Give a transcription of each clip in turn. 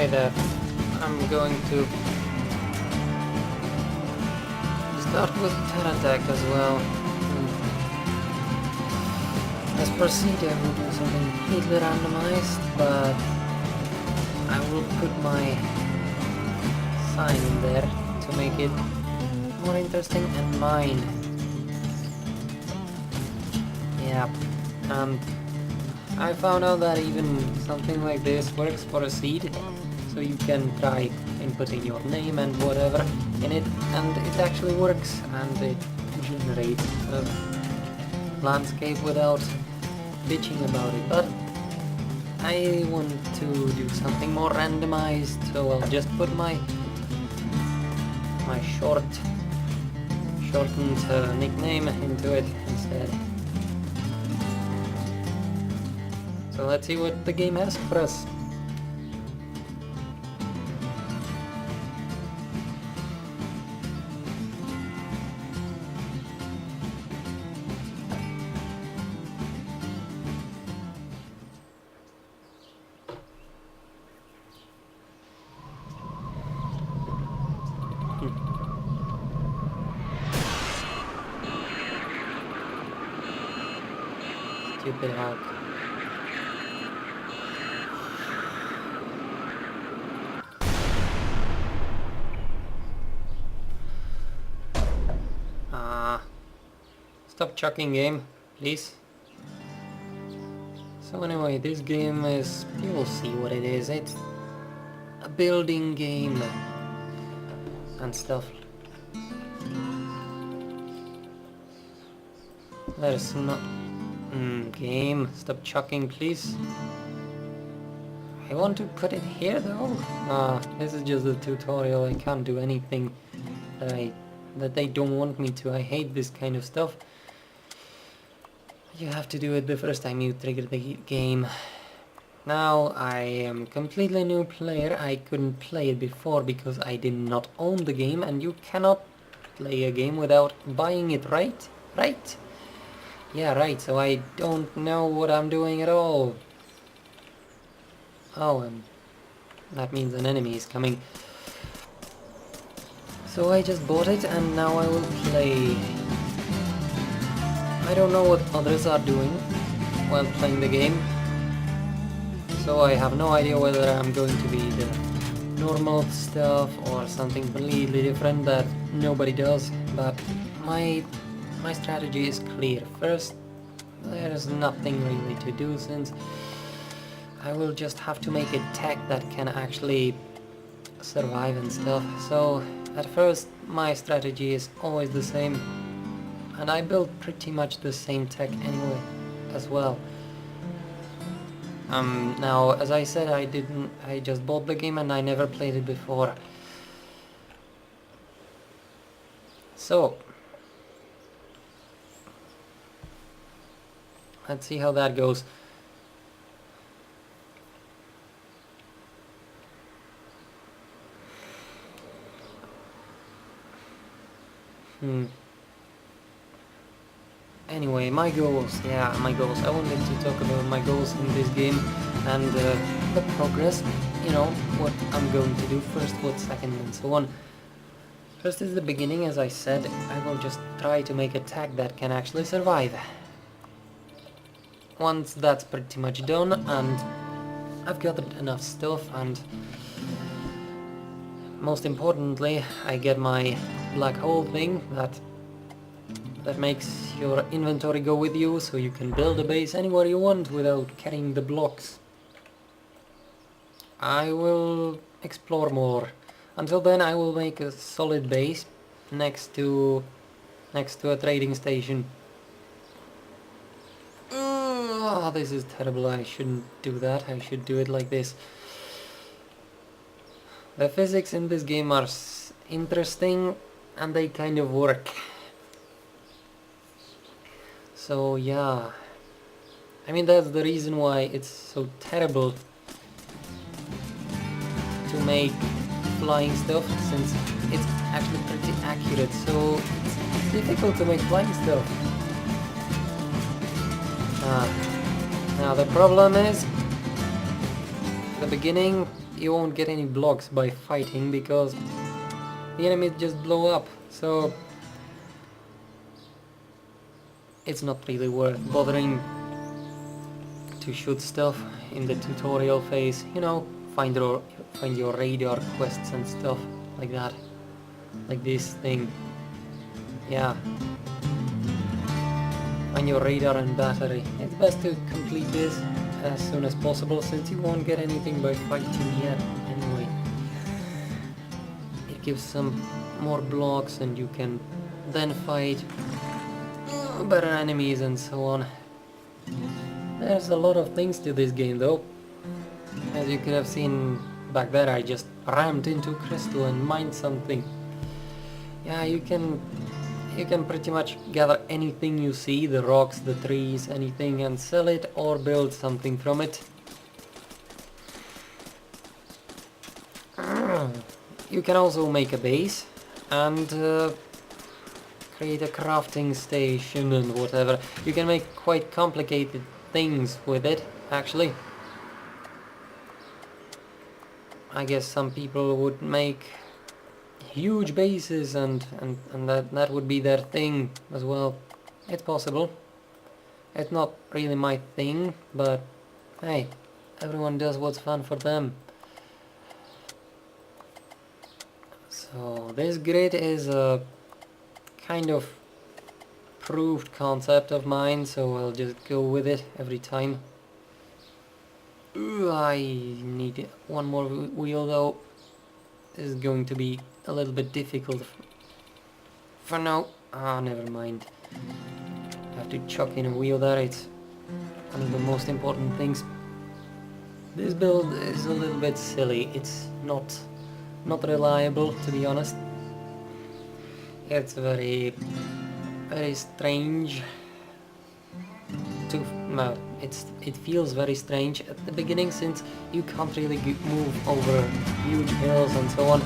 Hey there, I'm going to start with TerraTech as well. As proceed, I will do something completely randomized, but I will put my sign in there to make it more interesting and mine. Yeah, and I found out that even something like this works for a seed, so you can try inputting your name and whatever in it, and it actually works, and it generates a landscape without bitching about it. But I want to do something more randomized, so I'll just put my shortened nickname into it instead. So let's see what the game has for us. Stupid hack. Stop chucking game, please. So anyway, this game is, you will see what it is. It's a building game and stuff. There's not... game, stop chucking please. I want to put it here though. This is just a tutorial. I can't do anything that they don't want me to. I hate this kind of stuff. You have to do it the first time you trigger the game. Now I am completely new player. I couldn't play it before because I did not own the game, and you cannot play a game without buying it, right? Right? Yeah, right, so I don't know what I'm doing at all. Oh, and that means an enemy is coming. So I just bought it and now I will play. I don't know what others are doing while playing the game, so I have no idea whether I'm going to be the normal stuff or something completely different that nobody does, but my strategy is clear. First, there's nothing really to do, since I will just have to make a tech that can actually survive and stuff. So at first my strategy is always the same, and I built pretty much the same tech anyway as well. Now, as I said, I just bought the game and I never played it before. So let's see how that goes. Anyway, my goals. Yeah, my goals. I wanted to talk about my goals in this game and the progress. You know, what I'm going to do first, what second, and so on. First is the beginning, as I said. I will just try to make a tag that can actually survive. Once that's pretty much done and I've gathered enough stuff, and most importantly I get my black hole thing that makes your inventory go with you, so you can build a base anywhere you want without carrying the blocks. I will explore more. Until then I will make a solid base next to a trading station. Oh, this is terrible. I shouldn't do that. I should do it like this. The physics in this game are interesting and they kind of work. So yeah, I mean, that's the reason why it's so terrible to make flying stuff, since it's actually pretty accurate. So it's difficult to make flying stuff. Now the problem is, the beginning you won't get any blocks by fighting because the enemies just blow up, so it's not really worth bothering to shoot stuff in the tutorial phase, you know, find your radar quests and stuff like that, like this thing, yeah, find your radar and battery. It's best to complete this as soon as possible since you won't get anything by fighting yet anyway. It gives some more blocks and you can then fight better enemies and so on. There's a lot of things to this game though. As you could have seen back there, I just rammed into crystal and mined something. Yeah, you can pretty much gather anything you see, the rocks, the trees, anything, and sell it or build something from it. You can also make a base and create a crafting station and whatever. You can make quite complicated things with it, actually. I guess some people would make huge bases and that would be their thing as well. It's possible. It's not really my thing, but hey, everyone does what's fun for them. So this grid is a kind of proved concept of mine, so I'll just go with it every time. Ooh, I need one more wheel though. This is going to be a little bit difficult for now. Ah, never mind. I have to chuck in a wheel there. It's one of the most important things. This build is a little bit silly. It's not reliable, to be honest. It's very strange. It feels very strange at the beginning since you can't really move over huge hills and so on.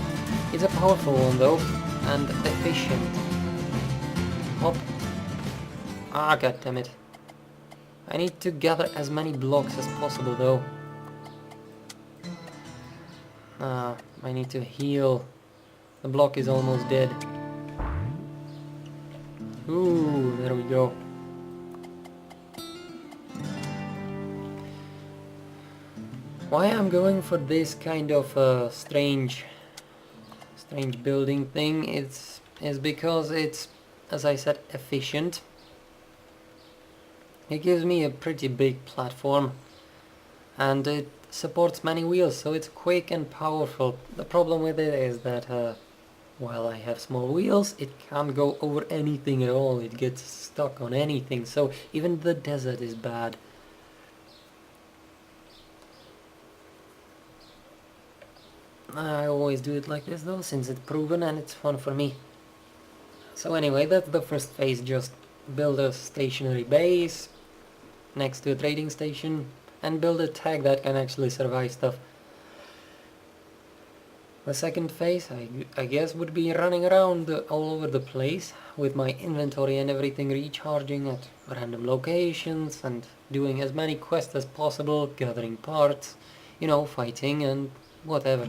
It's a powerful one though, and efficient. Hop. Ah, god damn it. I need to gather as many blocks as possible though. I need to heal. The block is almost dead. Ooh, there we go. Why I'm going for this kind of strange building thing is because it's, as I said, efficient. It gives me a pretty big platform and it supports many wheels, so it's quick and powerful. The problem with it is that while I have small wheels, it can't go over anything at all. It gets stuck on anything, so even the desert is bad. I always do it like this though, since it's proven and it's fun for me. So anyway, that's the first phase, just build a stationary base next to a trading station and build a tag that can actually survive stuff. The second phase, I guess, would be running around all over the place with my inventory and everything recharging at random locations and doing as many quests as possible, gathering parts, you know, fighting and whatever.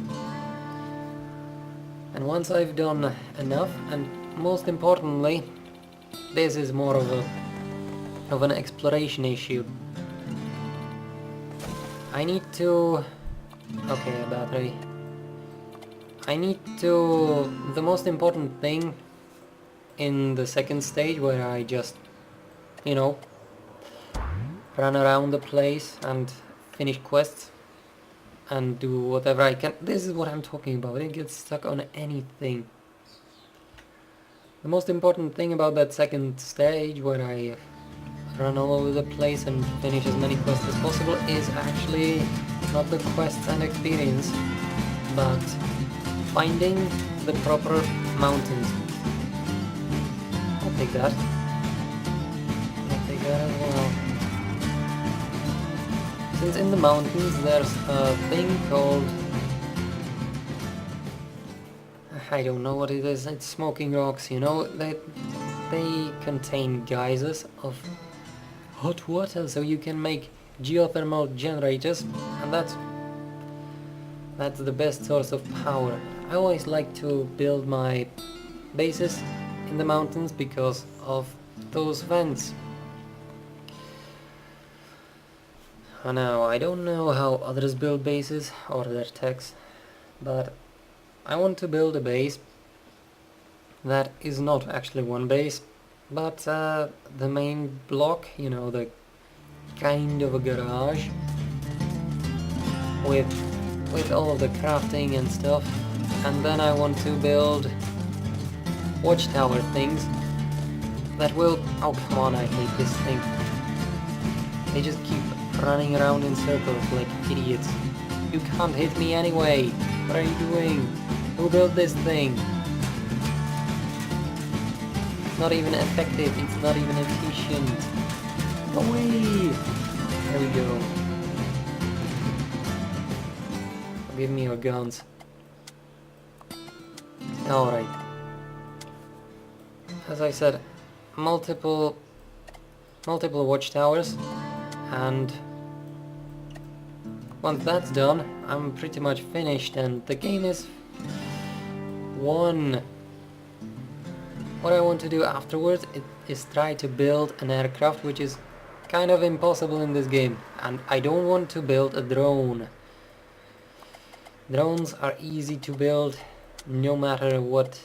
And once I've done enough, and most importantly, this is more of an exploration issue. I need to... okay, a battery. I need to... the most important thing in the second stage, where I just, you know, run around the place and finish quests and do whatever I can. This is what I'm talking about. It gets stuck on anything. The most important thing about that second stage, where I run all over the place and finish as many quests as possible, is actually not the quests and experience, but finding the proper mountains. I'll take that. I'll take that as well. Since in the mountains there's a thing called... I don't know what it is, it's smoking rocks, you know, they contain geysers of hot water, so you can make geothermal generators, and That's the best source of power. I always like to build my bases in the mountains because of those vents. Now, I don't know how others build bases or their techs, but I want to build a base that is not actually one base, but the main block, you know, the kind of a garage with all of the crafting and stuff. And then I want to build watchtower things that will... Oh, come on, I hate this thing. They just keep running around in circles like idiots. You can't hit me anyway. What are you doing? Who built this thing? It's not even effective. It's not even efficient. Go away! There we go. Give me your guns. Alright. As I said, multiple watchtowers, and once that's done, I'm pretty much finished and the game is won. What I want to do afterwards is try to build an aircraft, which is kind of impossible in this game, and I don't want to build a drone. Drones are easy to build no matter what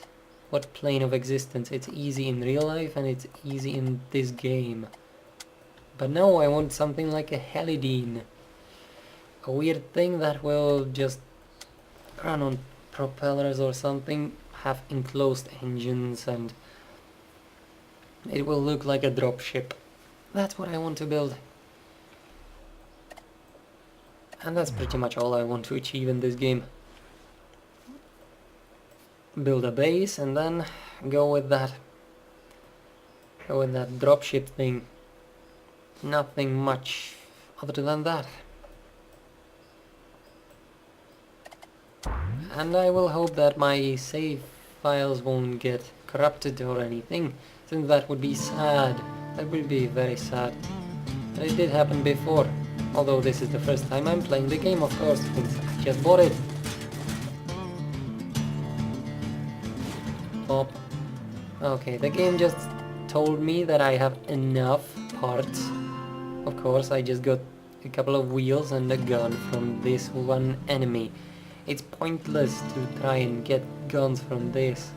plane of existence. It's easy in real life and it's easy in this game. But no, I want something like a helidine. A weird thing that will just run on propellers or something, have enclosed engines, and it will look like a dropship. That's what I want to build. And that's pretty much all I want to achieve in this game. Build a base and then go with that dropship thing. Nothing much other than that. And I will hope that my save files won't get corrupted or anything, since that would be sad. That would be very sad. And it did happen before. Although this is the first time I'm playing the game, of course, since I just bought it. Pop. Okay, the game just told me that I have enough parts. Of course, I just got a couple of wheels and a gun from this one enemy. It's pointless to try and get guns from this.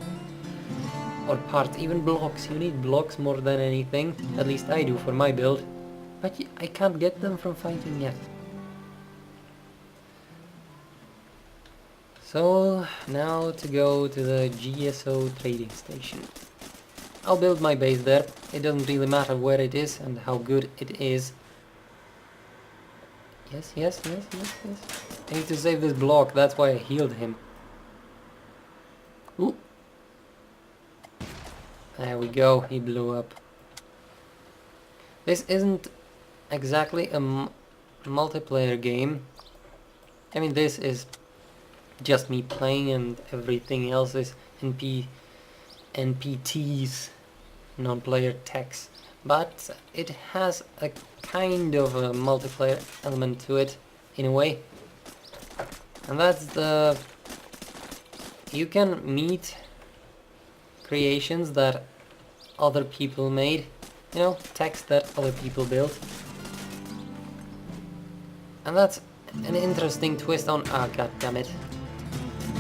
Or parts, even blocks. You need blocks more than anything. At least I do for my build. But I can't get them from fighting yet. So now to go to the GSO trading station. I'll build my base there. It doesn't really matter where it is and how good it is. Yes. I need to save this block, that's why I healed him. Ooh. There we go, he blew up. This isn't exactly a multiplayer game. I mean, this is just me playing and everything else is NPTs, non-player techs. But it has a kind of a multiplayer element to it, in a way. And that's the... You can meet creations that other people made. You know, text that other people built. And that's an interesting twist on... Ah, god damn it.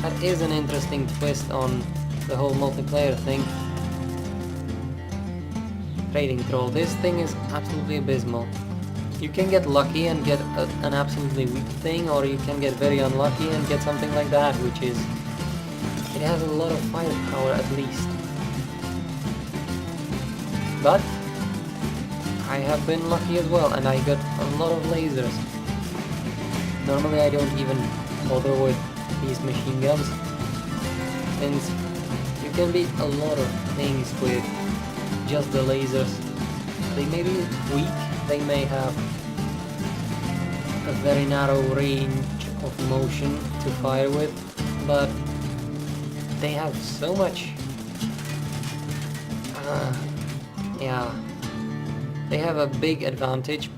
That is an interesting twist on the whole multiplayer thing. Trading troll. This thing is absolutely abysmal. You can get lucky and get an absolutely weak thing, or you can get very unlucky and get something like that, which is... It has a lot of firepower at least. But I have been lucky as well, and I got a lot of lasers. Normally I don't even bother with these machine guns, since you can beat a lot of things with just the lasers. They may be weak, they may have a very narrow range of motion to fire with, but they have so much... yeah, they have a big advantage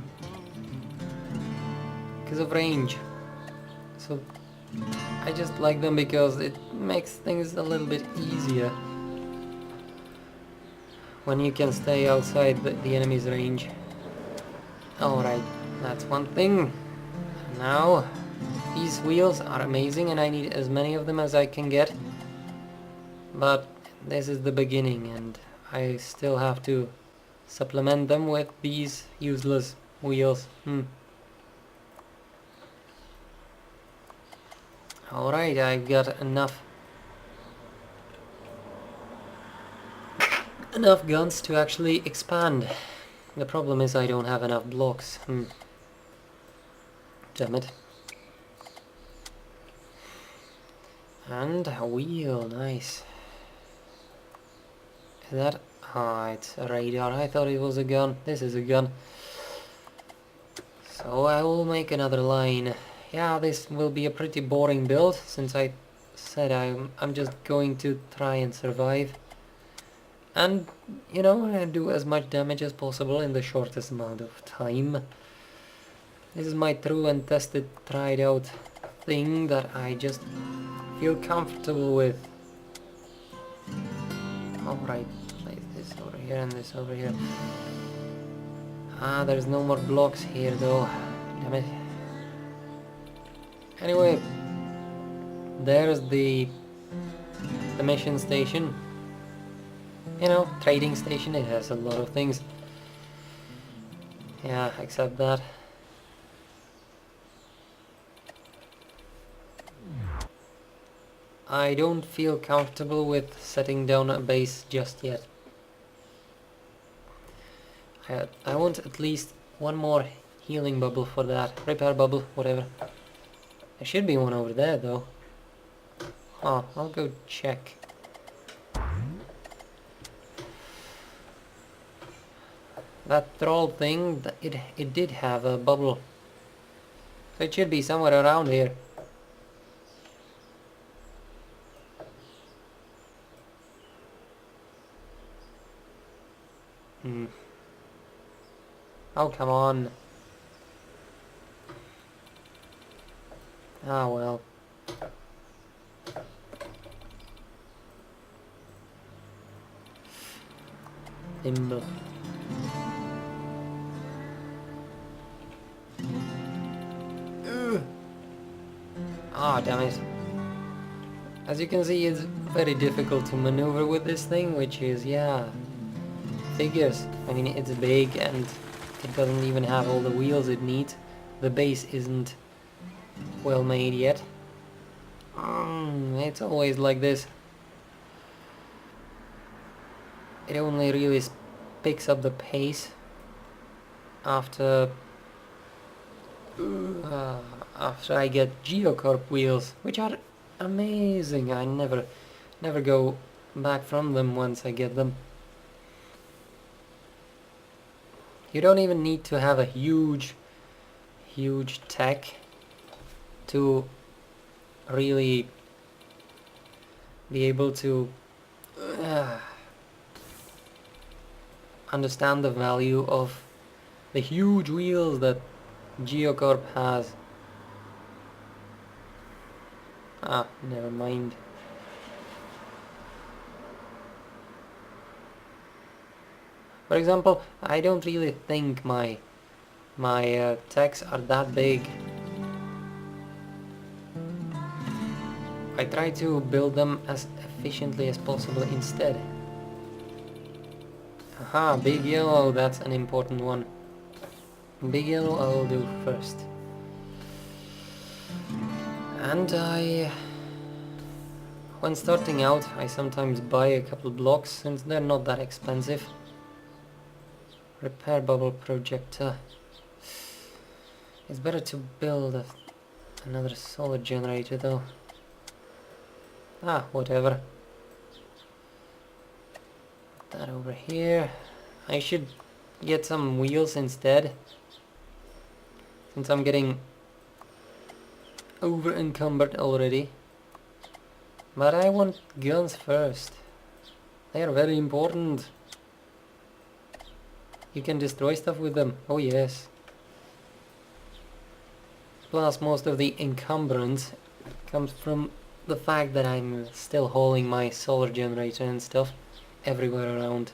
because of range. So I just like them because it makes things a little bit easier when you can stay outside the enemy's range. Alright, that's one thing. Now, these wheels are amazing and I need as many of them as I can get. But this is the beginning and I still have to supplement them with these useless wheels. Alright, I've got enough guns to actually expand. The problem is I don't have enough blocks. Damn it. And a wheel, nice. Is that... ah, it's a radar. I thought it was a gun. This is a gun. So I will make another line. Yeah, this will be a pretty boring build, since I said I'm just going to try and survive. And, you know, do as much damage as possible in the shortest amount of time. This is my true and tested, tried out thing that I just feel comfortable with. Alright, place this over here and this over here. Ah, there's no more blocks here though. Damn it. Anyway, there's the mission station. You know, trading station, it has a lot of things. Yeah, except that. I don't feel comfortable with setting down a base just yet. I want at least one more healing bubble for that. Repair bubble, whatever. There should be one over there though. Oh, I'll go check. That troll thing, it did have a bubble. So it should be somewhere around here. Oh, come on. Ah, well. Thimble. Ah, damn it. As you can see, it's very difficult to maneuver with this thing, which is, yeah, figures. I mean, it's big and it doesn't even have all the wheels it needs. The base isn't well made yet. It's always like this. It only really picks up the pace after I get Geocorp wheels, which are amazing. I never go back from them once I get them. You don't even need to have a huge tech to really be able to understand the value of the huge wheels that Geocorp has. Ah, never mind. For example, I don't really think my techs are that big. I try to build them as efficiently as possible instead. Aha, big yellow, that's an important one. Big yellow I'll do first. And when starting out, I sometimes buy a couple blocks since they're not that expensive. Repair bubble projector. It's better to build another solid generator though. Ah, whatever. Put that over here. I should get some wheels instead, since I'm getting over encumbered already. But I want guns first. They are very important. You can destroy stuff with them. Oh yes. Plus most of the encumbrance comes from the fact that I'm still hauling my solar generator and stuff everywhere around.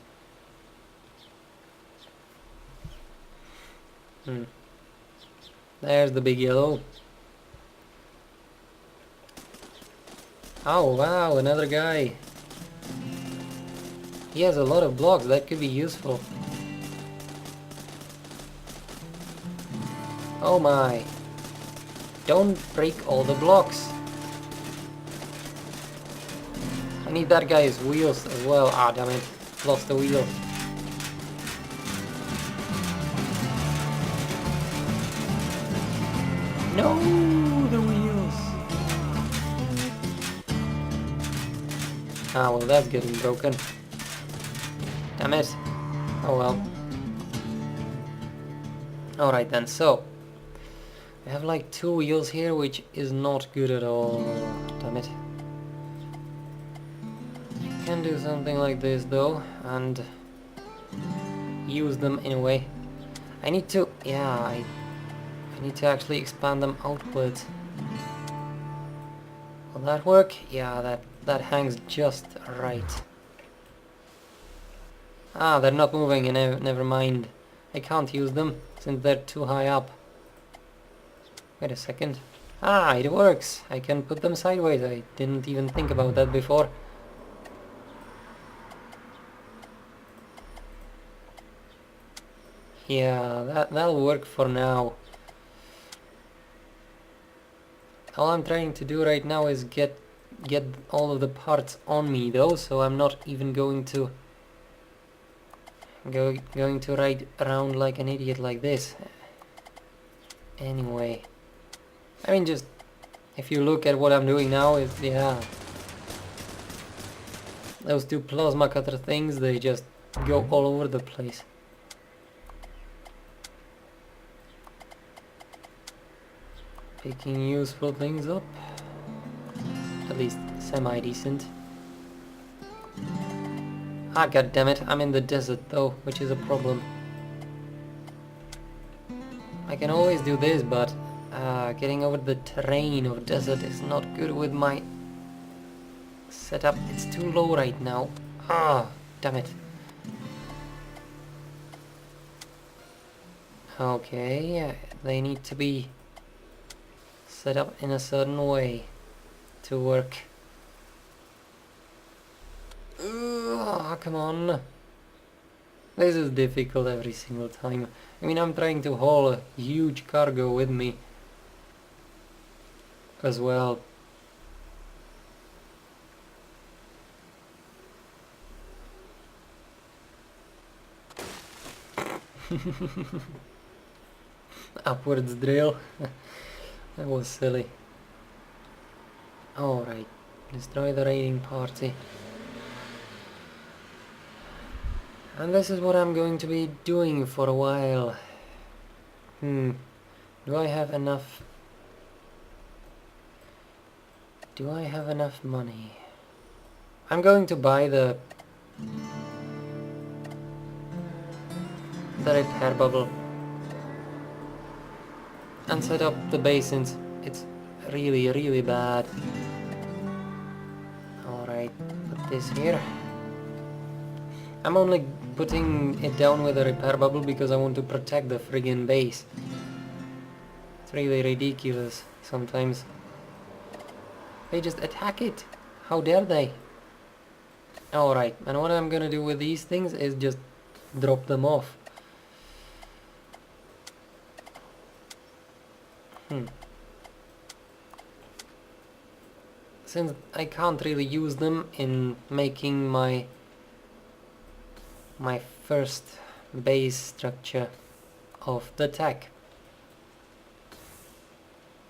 There's the big yellow. Oh wow, another guy. He has a lot of blocks, that could be useful. Oh my. Don't break all the blocks. I need that guy's wheels as well. Ah, damn it. Lost the wheel. No, the wheels. Ah, well, that's getting broken. Damn it. Oh well. Alright then, so I have like 2 wheels here, which is not good at all. Damn it. Can do something like this though, and use them in a way. I need to, yeah, I need to actually expand them outwards. Will that work? Yeah, that hangs just right. Ah, they're not moving, and never mind. I can't use them since they're too high up. Wait a second. Ah, it works. I can put them sideways. I didn't even think about that before. Yeah, that'll work for now. All I'm trying to do right now is get all of the parts on me though, so I'm not even going to ride around like an idiot like this. Anyway, I mean, just if you look at what I'm doing now, yeah, those 2 plasma cutter things, they just go all over the place. Picking useful things up, at least semi-decent. Ah, god damn it, I'm in the desert though, which is a problem. I can always do this, but getting over the terrain of desert is not good with my setup. It's too low right now. Ah, damn it. Okay, they need to be set up in a certain way to work. Oh, come on. This is difficult every single time. I mean, I'm trying to haul a huge cargo with me as well. Upwards drill. That was silly. Alright, destroy the raiding party. And this is what I'm going to be doing for a while. Do I have enough? Do I have enough money? I'm going to buy the repair bubble and set up the base since it's really bad. Alright, put this here. I'm only putting it down with a repair bubble because I want to protect the friggin' base. It's really ridiculous sometimes. They just attack it. How dare they? Alright, and what I'm gonna do with these things is just drop them off. Since I can't really use them in making my first base structure of the tech.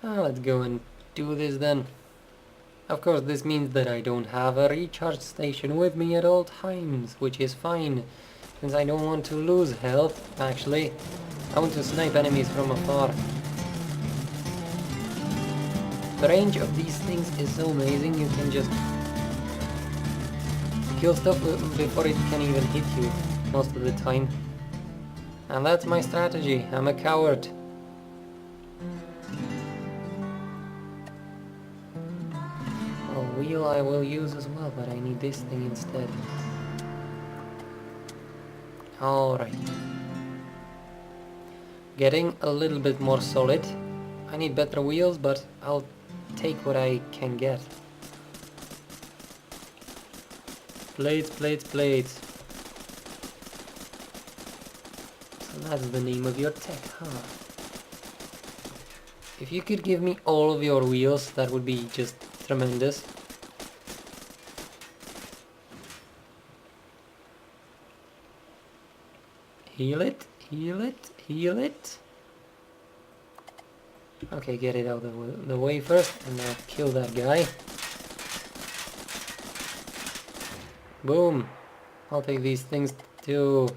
Let's go and do this then. Of course, this means that I don't have a recharge station with me at all times, which is fine, since I don't want to lose health. Actually, I want to snipe enemies from afar. The range of these things is so amazing. You can just kill stuff before it can even hit you most of the time. And that's my strategy. I'm a coward. wheel I will use as well, but I need this thing instead. Alright. Getting a little bit more solid. I need better wheels, but I'll take what I can get. Plates, plates, plates. So that's the name of your tech, huh? If you could give me all of your wheels, that would be just tremendous. Heal it, heal it, heal it. Okay, get it out of the way first, and I'll kill that guy. Boom! I'll take these things too.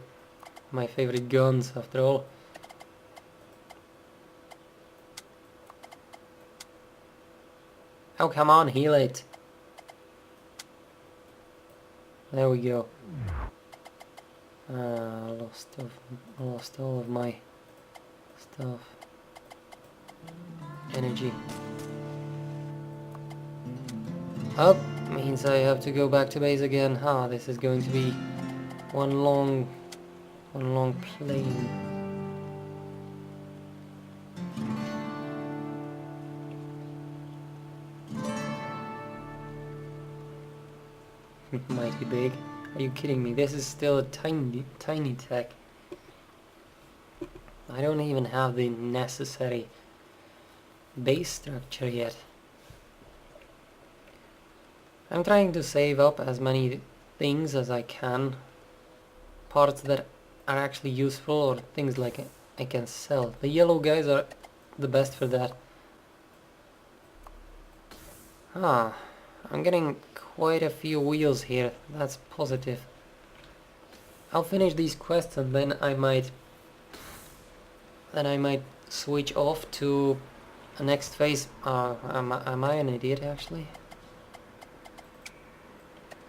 My favorite guns, after all. Oh, come on, heal it. There we go. Lost all of my stuff. Energy. Up means I have to go back to base again. Ah, this is going to be one long plane. Mighty big. Are you kidding me? This is still a tiny tech. I don't even have the necessary base structure yet. I'm trying to save up as many things as I can. Parts that are actually useful, or things like I can sell. The yellow guys are the best for that. Ah, I'm getting quite a few wheels here. That's positive. I'll finish these quests and then I might switch off to a next phase. Am I an idiot actually?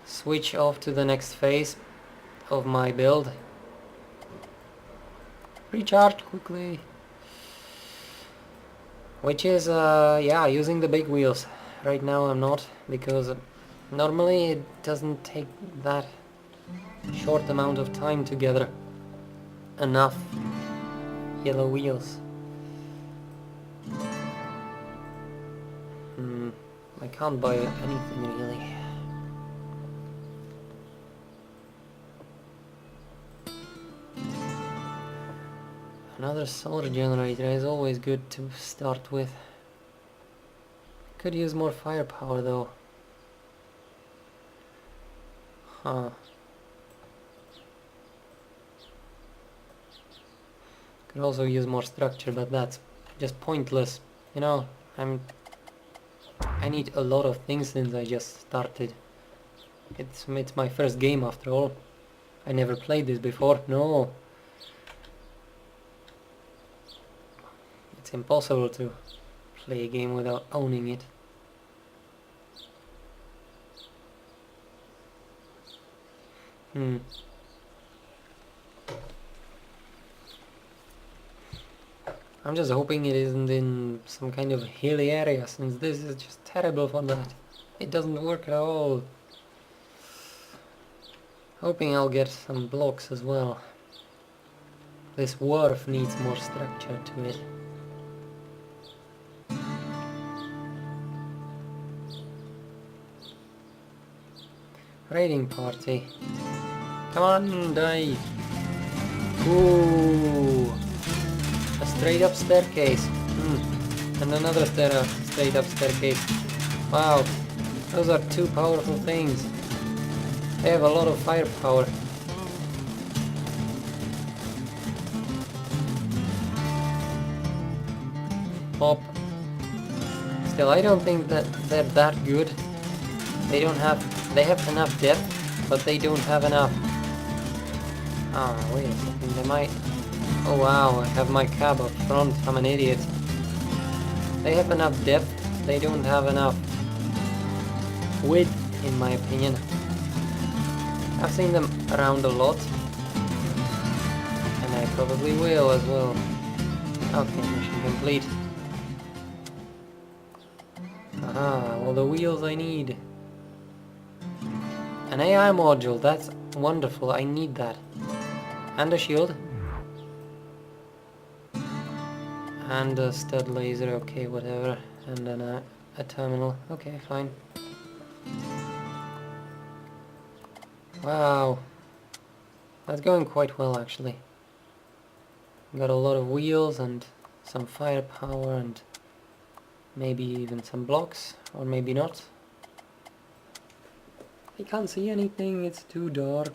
Switch off to the next phase of my build. Recharge quickly. Which is yeah, using the big wheels. Right now I'm not, because normally it doesn't take that short amount of time to gather enough yellow wheels. I can't buy anything really. Another solar generator is always good to start with. Could use more firepower though. Huh. Could also use more structure, but that's just pointless. You know, I need a lot of things since I just started. It's my first game after all. I never played this before. No. It's impossible to play a game without owning it. I'm just hoping it isn't in some kind of hilly area, since this is just terrible for that. It doesn't work at all. Hoping I'll get some blocks as well. This wharf needs more structure to it. Raiding party. Come on, die! Ooh! A straight up staircase. And another straight up staircase. Wow, those are two powerful things. They have a lot of firepower. Pop. Still, I don't think that they're that good. They have enough depth, but they don't have enough. Oh, wait a second, they might... Oh wow, I have my cab up front, I'm an idiot. They have enough depth, they don't have enough width, in my opinion. I've seen them around a lot, and I probably will as well. Okay, mission complete. Aha, all the wheels I need. An AI module, that's wonderful, I need that. And a shield. And a stud laser, okay, whatever. And then a terminal, okay, fine. Wow. That's going quite well, actually. Got a lot of wheels and some firepower and maybe even some blocks, or maybe not. I can't see anything, it's too dark.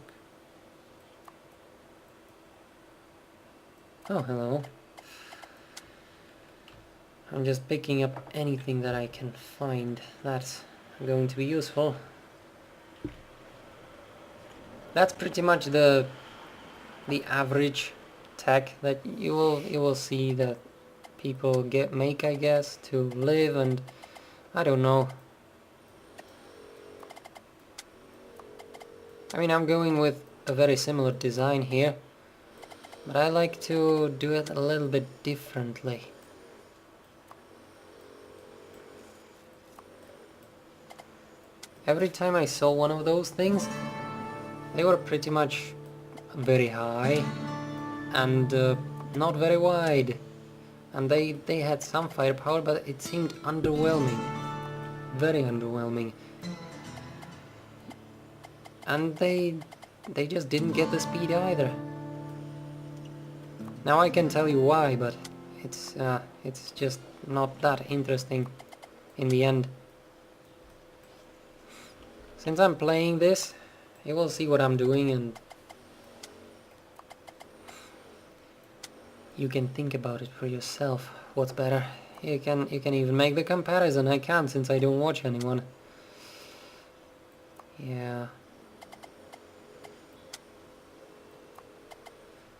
Oh, hello. I'm just picking up anything that I can find that's going to be useful. That's pretty much the average tech that you will see that people make, I guess, to live, and I don't know. I mean, I'm going with a very similar design here, but I like to do it a little bit differently. Every time I saw one of those things, they were pretty much very high and not very wide, and they had some firepower, but it seemed underwhelming, very underwhelming, and they just didn't get the speed either. Now I can tell you why, but it's just not that interesting in the end. Since I'm playing this, you will see what I'm doing, and you can think about it for yourself. What's better? You can even make the comparison. I can't, since I don't watch anyone. Yeah.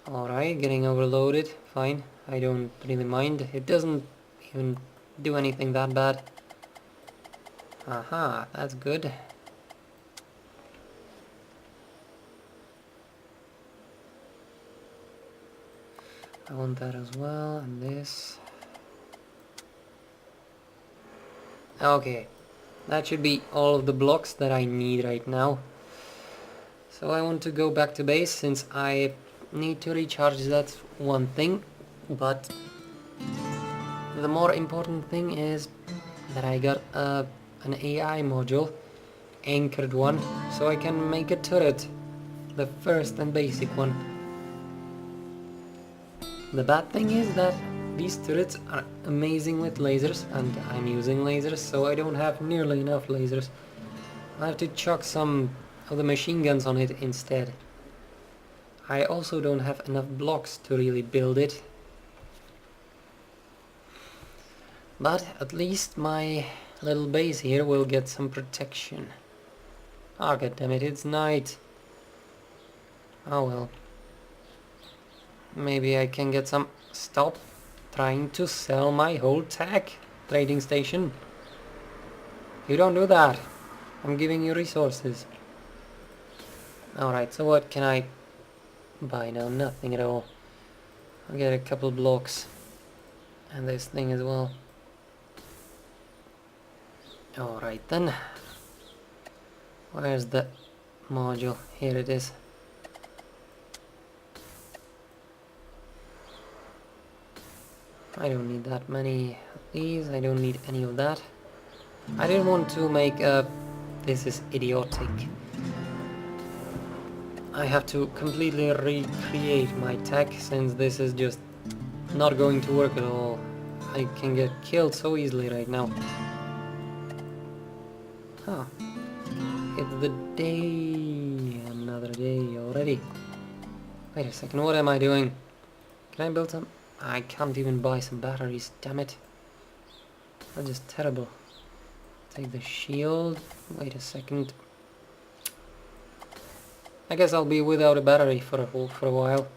Alright, getting overloaded. Fine. I don't really mind. It doesn't even do anything that bad. Aha, that's good. I want that as well, and this. Okay, that should be all of the blocks that I need right now. So I want to go back to base, since I need to recharge that one thing, but the more important thing is that I got an AI module, anchored one, so I can make a turret, the first and basic one. The bad thing is that these turrets are amazing with lasers, and I'm using lasers, so I don't have nearly enough lasers. I have to chuck some of the machine guns on it instead. I also don't have enough blocks to really build it. But at least my little base here will get some protection. Ah, goddammit, it's night. Oh well. Maybe I can get some... Stop trying to sell my whole tech, trading station. You don't do that. I'm giving you resources. Alright, so what can I buy now? Nothing at all. I'll get a couple blocks. And this thing as well. Alright then. Where's the module? Here it is. I don't need that many of these. I don't need any of that. I didn't want to make a... This is idiotic. I have to completely recreate my tech, since this is just not going to work at all. I can get killed so easily right now. Huh. It's the day. Another day already. Wait a second, what am I doing? Can I build some... I can't even buy some batteries, damn it. That's just terrible. Take the shield. Wait a second. I guess I'll be without a battery for a while.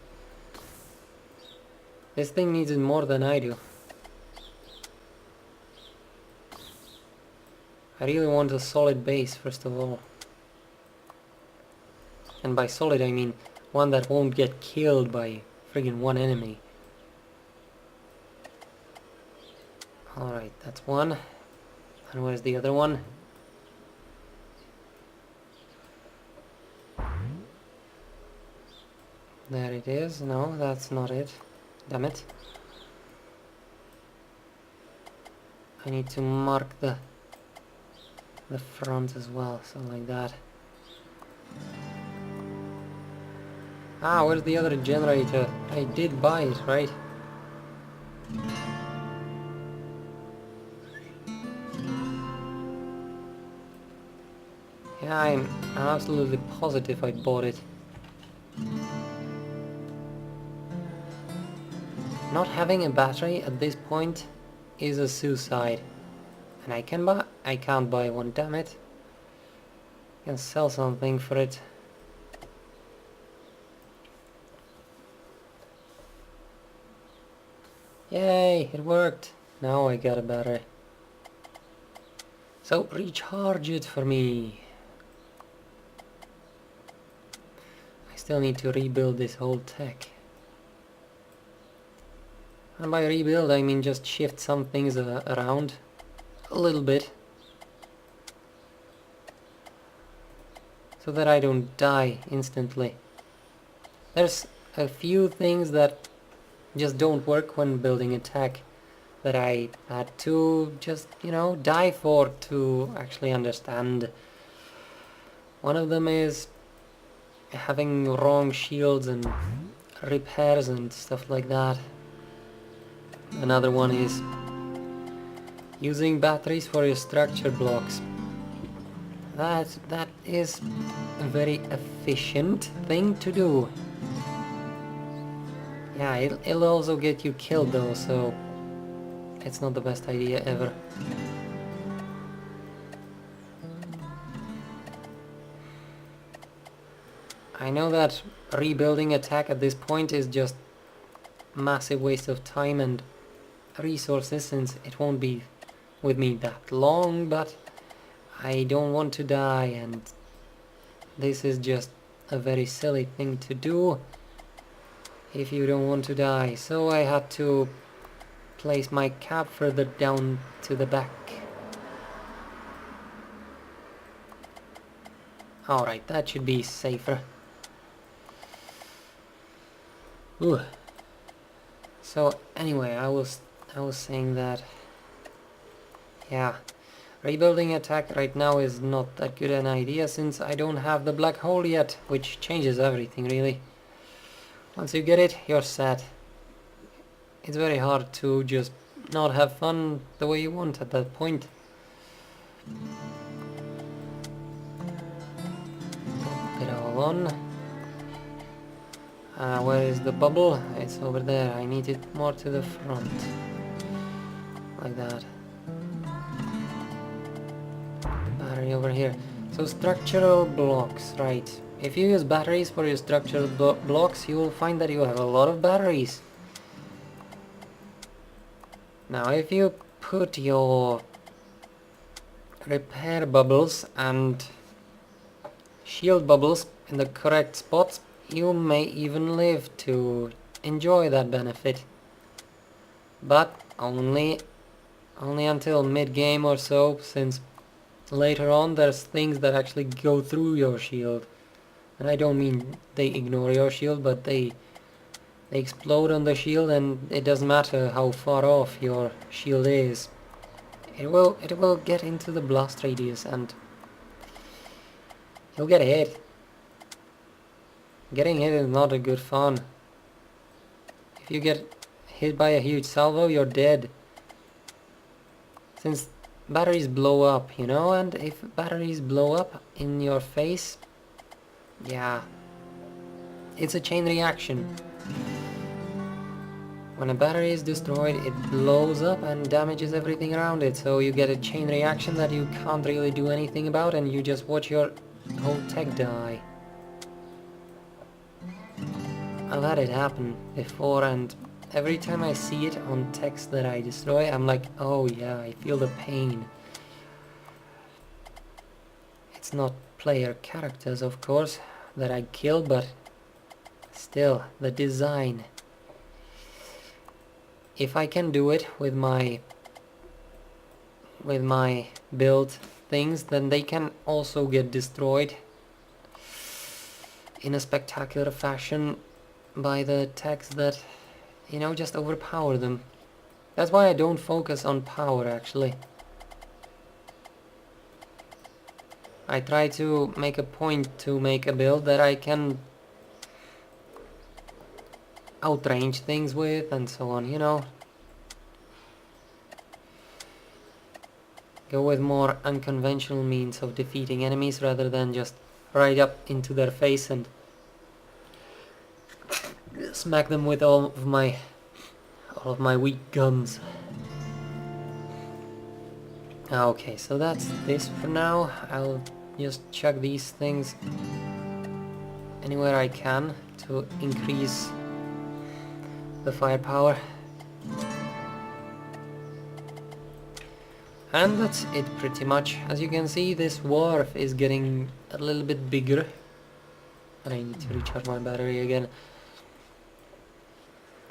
This thing needs it more than I do. I really want a solid base, first of all. And by solid I mean one that won't get killed by friggin' one enemy. Alright, that's one. And where's the other one? There it is. No, that's not it. Damn it. I need to mark the front as well, so like that. Ah, where's the other generator? I did buy it, right? Yeah, I'm absolutely positive I bought it. Not having a battery at this point is a suicide. And I can't buy one, damn it. I can sell something for it. Yay, it worked. Now I got a battery. So recharge it for me. I still need to rebuild this whole tech. And by rebuild I mean just shift some things around a little bit. So that I don't die instantly. There's a few things that just don't work when building a tech that I had to just, you know, die for to actually understand. One of them is having wrong shields and repairs and stuff like that. Another one is using batteries for your structure blocks. That is a very efficient thing to do. Yeah, it'll also get you killed though, so it's not the best idea ever. I know that rebuilding a tech at this point is just massive waste of time and resources, since it won't be with me that long, but I don't want to die, and this is just a very silly thing to do if you don't want to die. So I had to place my cap further down to the back. Alright, that should be safer. Ooh. So anyway, I was saying that, yeah, rebuilding a tech right now is not that good an idea, since I don't have the black hole yet, which changes everything really. Once you get it, you're set. It's very hard to just not have fun the way you want at that point. Put it all on. Where is the bubble? It's over there. I need it more to the front. Like that. Battery over here. So structural blocks, right. If you use batteries for your structural blocks, you will find that you have a lot of batteries. Now if you put your repair bubbles and shield bubbles in the correct spots, you may even live to enjoy that benefit. But only until mid-game or so, since later on there's things that actually go through your shield. And I don't mean they ignore your shield, but they explode on the shield, and it doesn't matter how far off your shield is. It will get into the blast radius and you'll get hit. Getting hit is not a good fun. If you get hit by a huge salvo, you're dead. Since batteries blow up, you know, and if batteries blow up in your face, yeah, it's a chain reaction. When a battery is destroyed, it blows up and damages everything around it, so you get a chain reaction that you can't really do anything about, and you just watch your whole tech die. I've had it happen before, and every time I see it on techs that I destroy, I'm like, oh yeah, I feel the pain. It's not player characters, of course, that I kill, but still, the design. If I can do it with my build things, then they can also get destroyed in a spectacular fashion. by the techs that, you know, just overpower them. That's why I don't focus on power, actually. I try to make a point to make a build that I can outrange things with and so on, you know. Go with more unconventional means of defeating enemies rather than just right up into their face and smack them with all of my weak guns. Okay, so that's this for now. I'll just chuck these things anywhere I can to increase the firepower. And that's it pretty much. As you can see, this wharf is getting a little bit bigger. And I need to recharge my battery again.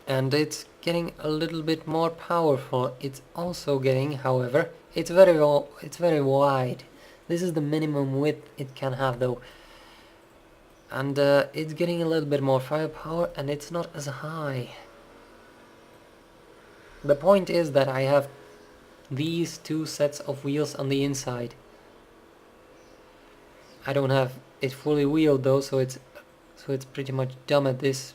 And it's getting a little bit more powerful. It's also getting, however, it's very wide. This is the minimum width it can have though. And it's getting a little bit more firepower and it's not as high. The point is that I have these two sets of wheels on the inside. I don't have it fully wheeled though, so it's pretty much dumb at this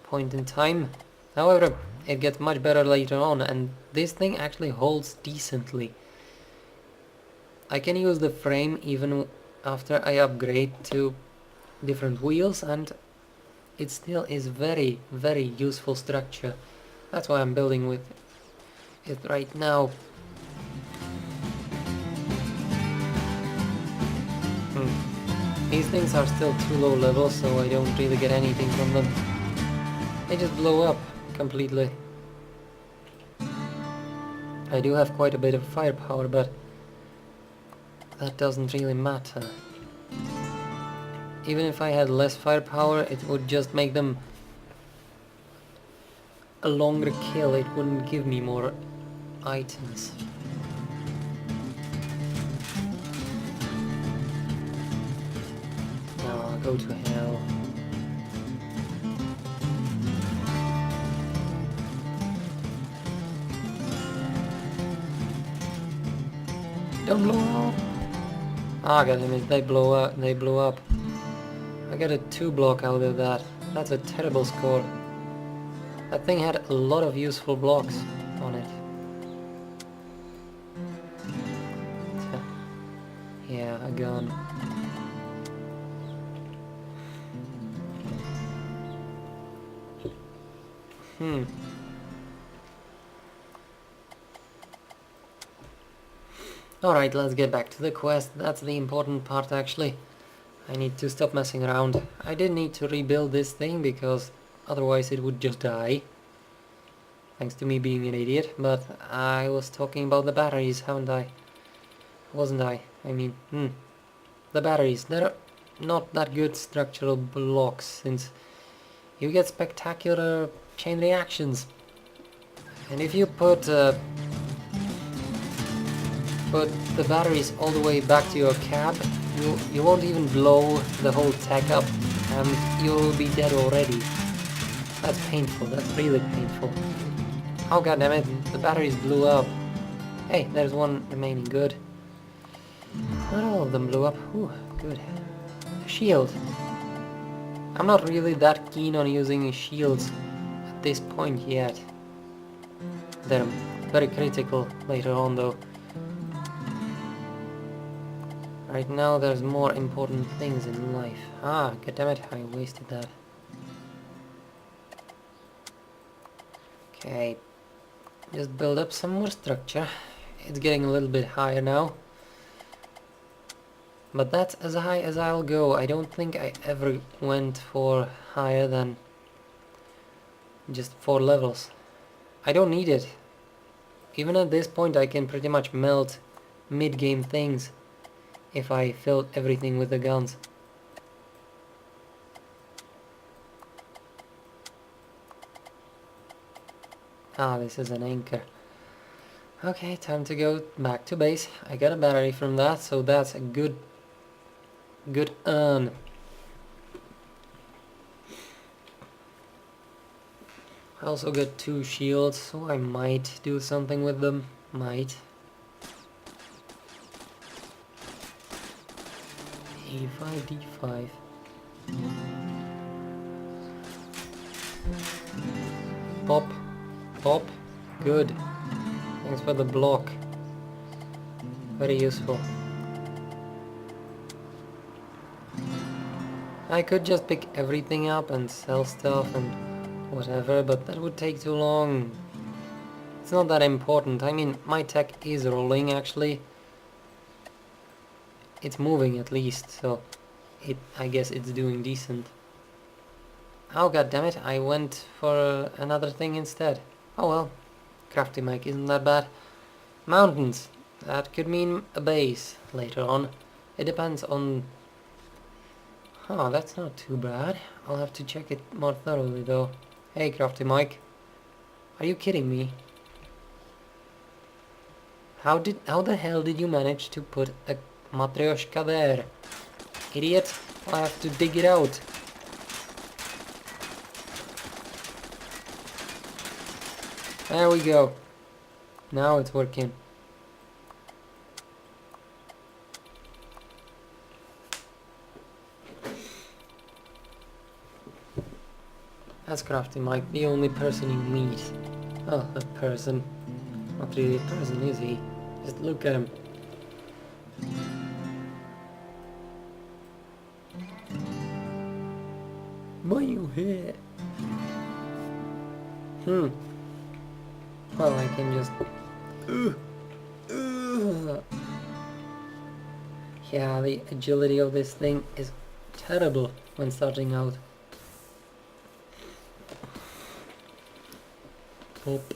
point in time. However, it gets much better later on, and this thing actually holds decently. I can use the frame even after I upgrade to different wheels, and it still is very, very useful structure. That's why I'm building with it right now. These things are still too low level, so I don't really get anything from them. They just blow up completely. I do have quite a bit of firepower, but that doesn't really matter. Even if I had less firepower, it would just make them a longer kill. It wouldn't give me more items. Oh, go to hell. Don't blow up! Ah, goddammit, they blow up. I got a 2 block out of that. That's a terrible score. That thing had a lot of useful blocks on it. Yeah, a gun. Alright, let's get back to the quest. That's the important part actually. I need to stop messing around. I did need to rebuild this thing because otherwise it would just die. Thanks to me being an idiot, but I was talking about the batteries, haven't I? Wasn't I? I mean, the batteries. They're not that good structural blocks since you get spectacular chain reactions. And if you put the batteries all the way back to your cab, you won't even blow the whole tech up and you'll be dead already. That's painful, that's really painful. Oh goddammit, the batteries blew up. Hey, there's one remaining, good. Not all of them blew up, ooh, good. Shield. I'm not really that keen on using shields at this point yet. They're very critical later on though. Right now there's more important things in life. Ah, goddammit, I wasted that. Okay, just build up some more structure. It's getting a little bit higher now. But that's as high as I'll go. I don't think I ever went for higher than just 4 levels. I don't need it. Even at this point I can pretty much melt mid-game things if I filled everything with the guns. Ah, this is an anchor. Okay, time to go back to base. I got a battery from that, so that's a good earn. I also got 2 shields, so I might do something with them. Might. A5, D5. Pop. Pop. Good. Thanks for the block. Very useful. I could just pick everything up and sell stuff and whatever, but that would take too long. It's not that important. I mean, my tech is rolling actually. It's moving at least, so I guess it's doing decent. Oh god damn it, I went for another thing instead. Oh well, crafty mic isn't that bad. Mountains. That could mean a base later on. It depends on... Oh, that's not too bad. I'll have to check it more thoroughly though. Hey crafty mic. Are you kidding me? How the hell did you manage to put a matryoshka there? Idiot, I have to dig it out. There we go. Now it's working. That's crafty Mike, the only person you meet. Oh, a person. Not really a person, is he? Just look at him. Why are you here? Well, I can just... Yeah, the agility of this thing is terrible when starting out. Pop.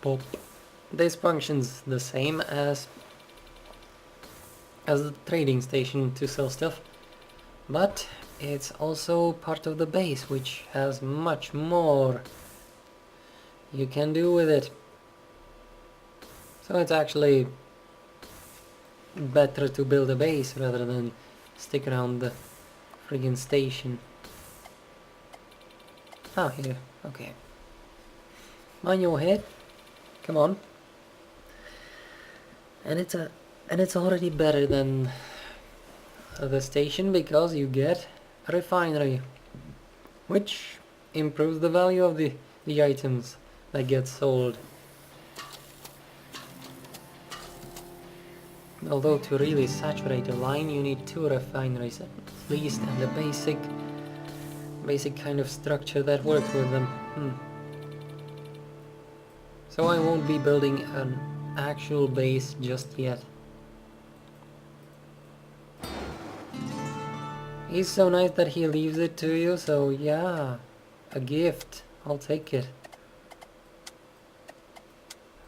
Pop. This functions the same as the trading station to sell stuff, but it's also part of the base, which has much more you can do with it. So it's actually better to build a base rather than stick around the friggin' station. Oh, here. Okay. Mind your head. Come on. And it's already better than the station because you get a refinery, which improves the value of the items that get sold. Although to really saturate a line you need 2 refineries at least, and a basic kind of structure that works with them. So I won't be building an actual base just yet. He's so nice that he leaves it to you, so yeah, a gift, I'll take it.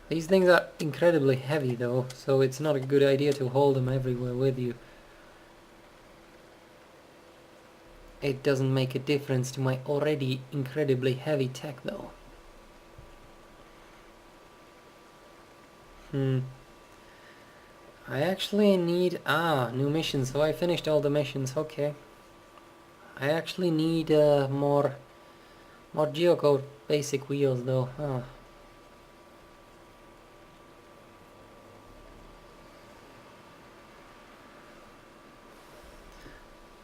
These things are incredibly heavy though, so it's not a good idea to hold them everywhere with you. It doesn't make a difference to my already incredibly heavy tech though. I actually need... new missions, so I finished all the missions, okay. I actually need more geocode basic wheels though.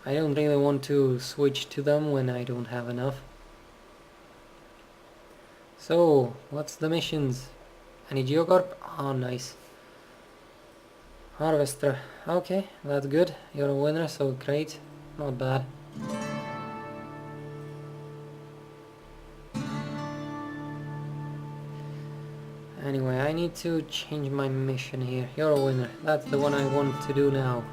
I don't really want to switch to them when I don't have enough. So, what's the missions? Any geocorp? Oh, nice. Harvester. Okay, that's good. You're a winner, so great. Not bad. Anyway, I need to change my mission here. You're a winner. That's the one I want to do now.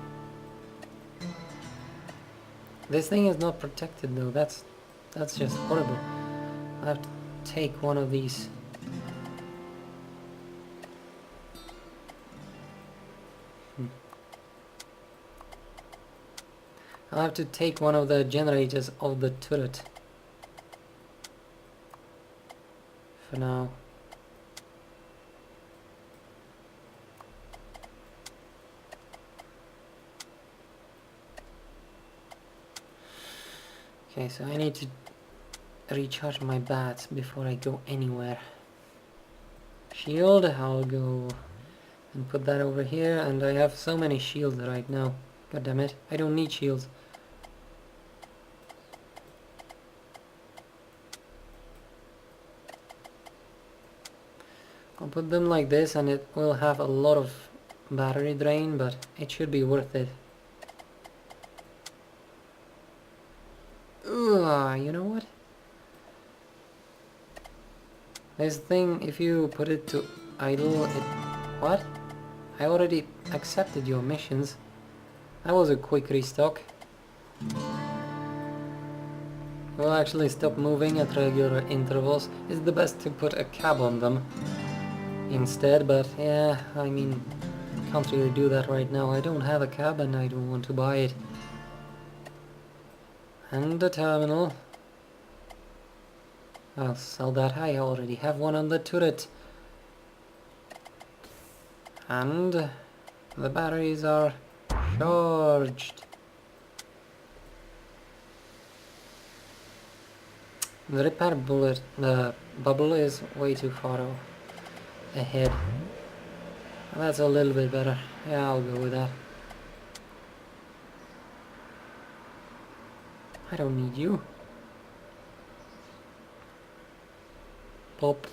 This thing is not protected though. That's just horrible. I have to take one of these. I'll have to take one of the generators of the turret. For now. Okay, so I need to recharge my bats before I go anywhere. Shield, I'll go and put that over here, and I have so many shields right now. God damn it, I don't need shields. I'll put them like this and it will have a lot of battery drain, but it should be worth it. Ugh, you know what? This thing, if you put it to idle, it... What? I already accepted your missions. That was a quick restock. We'll actually stop moving at regular intervals. It's the best to put a cab on them instead, but yeah, I mean, can't really do that right now. I don't have a cab and I don't want to buy it. And the terminal. I'll sell that. I already have one on the turret. And the batteries are charged. The repair bullet, the bubble is way too far ahead. That's a little bit better. Yeah, I'll go with that. I don't need you. Pop.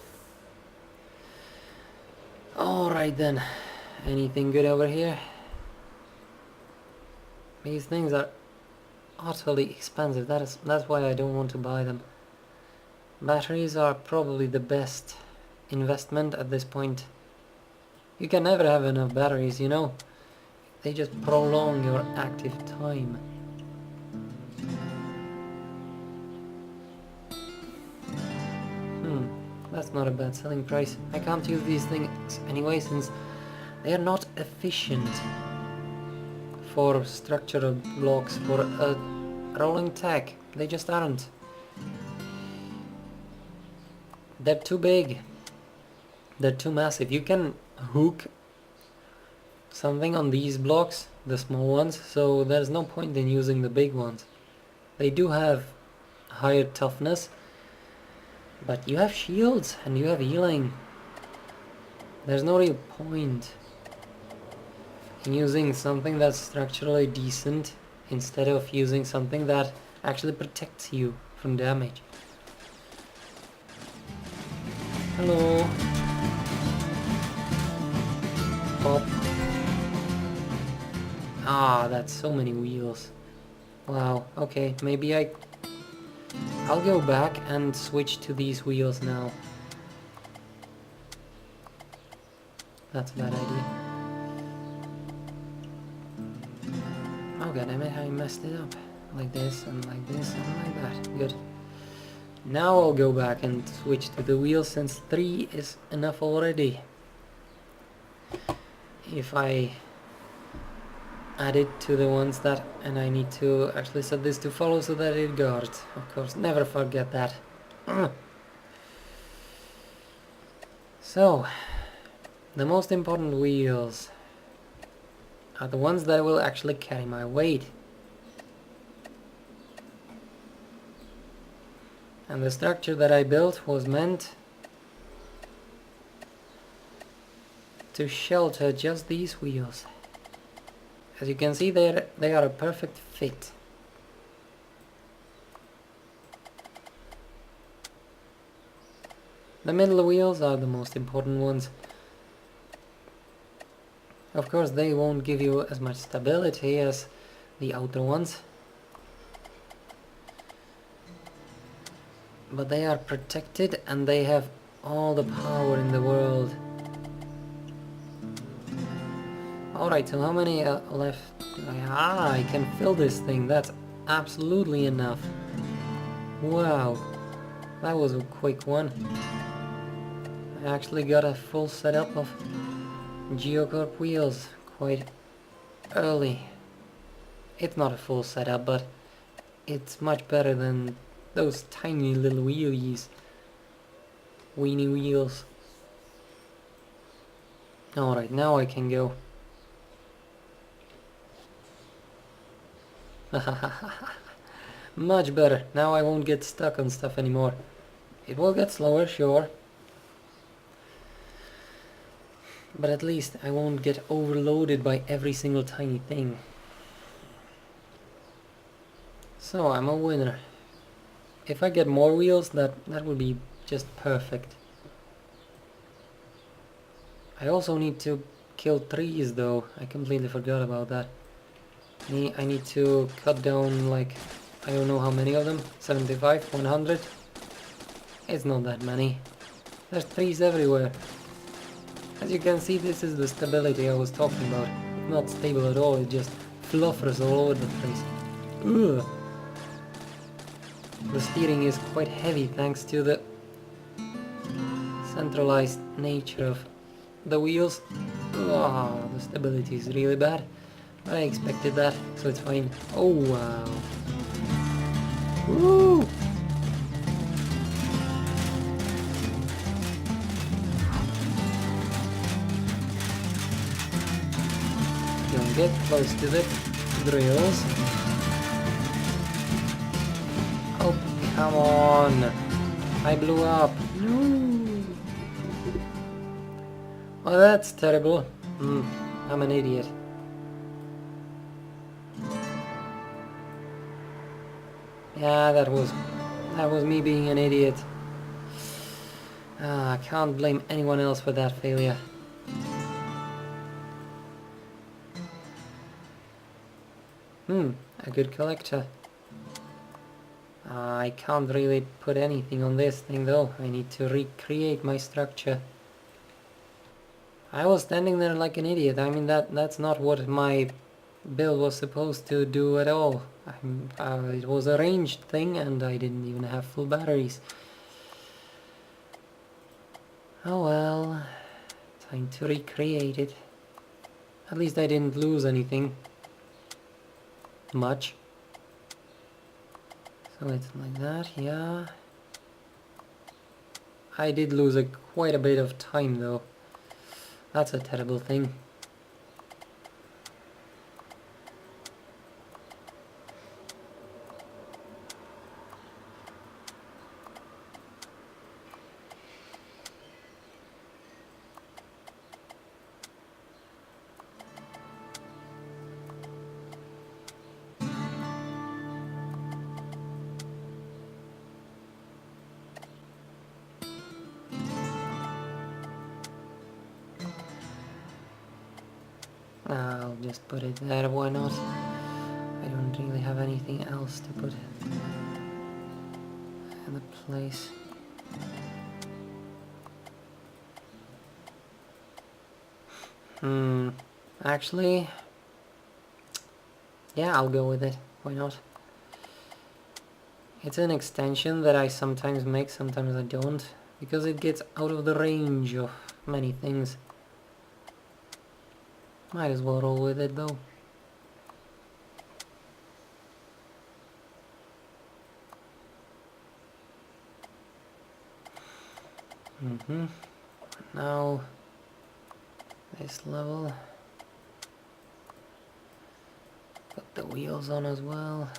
Alright then. Anything good over here? These things are utterly expensive. That's why I don't want to buy them. Batteries are probably the best investment at this point. You can never have enough batteries, you know. They just prolong your active time. That's not a bad selling price. I can't use these things anyway since they are not efficient for structural blocks, for a rolling tech. They just aren't. They're too big. They're too massive. You can hook something on these blocks, the small ones, so there's no point in using the big ones. They do have higher toughness, but you have shields and you have healing. There's no real point in using something that's structurally decent instead of using something that actually protects you from damage. Hello. Pop. Ah, that's so many wheels. Wow, okay, maybe I'll go back and switch to these wheels now. That's a bad idea. Oh god damn it, I messed it up. Like this and like this and like that. Good. Now I'll go back and switch to the wheels since 3 is enough already. If I add it to the ones that, and I need to actually set this to follow so that it guards. Of course, never forget that. So, the most important wheels are the ones that will actually carry my weight. And the structure that I built was meant to shelter just these wheels. As you can see, they are a perfect fit. The middle wheels are the most important ones. Of course, they won't give you as much stability as the outer ones, but they are protected and they have all the power in the world. Alright, so how many left? I can fill this thing. That's absolutely enough. Wow, that was a quick one. I actually got a full setup of Geocorp wheels quite early. It's not a full setup, but it's much better than those tiny little wheelies. Weenie wheels. Alright, now I can go. Much better. Now I won't get stuck on stuff anymore. It will get slower, sure. But at least I won't get overloaded by every single tiny thing. So I'm a winner. If I get more wheels, that would be just perfect. I also need to kill trees though. I completely forgot about that. I need to cut down like, I don't know how many of them. 75, 100. It's not that many. There's trees everywhere. As you can see, this is the stability I was talking about. It's not stable at all, it just fluffers all over the place. Ugh. The steering is quite heavy thanks to the centralized nature of the wheels. Oh, the stability is really bad. But I expected that, so it's fine. Oh wow. Woo! Don't get close to the drills. Oh, come on. I blew up. No. Oh, that's terrible. I'm an idiot. Yeah, that was me being an idiot. I can't blame anyone else for that failure. A good collector. I can't really put anything on this thing though. I need to recreate my structure. I was standing there like an idiot. I mean that's not what my build was supposed to do at all. It was a ranged thing and I didn't even have full batteries. Oh well, time to recreate it. At least I didn't lose anything much. So it's like that, yeah. I did lose quite a bit of time though. That's a terrible thing. I'll just put it there, why not? I don't really have anything else to put in the place. Actually, yeah, I'll go with it, why not? It's an extension that I sometimes make, sometimes I don't, because it gets out of the range of many things. Might as well roll with it though. Now this level. Put the wheels on as well.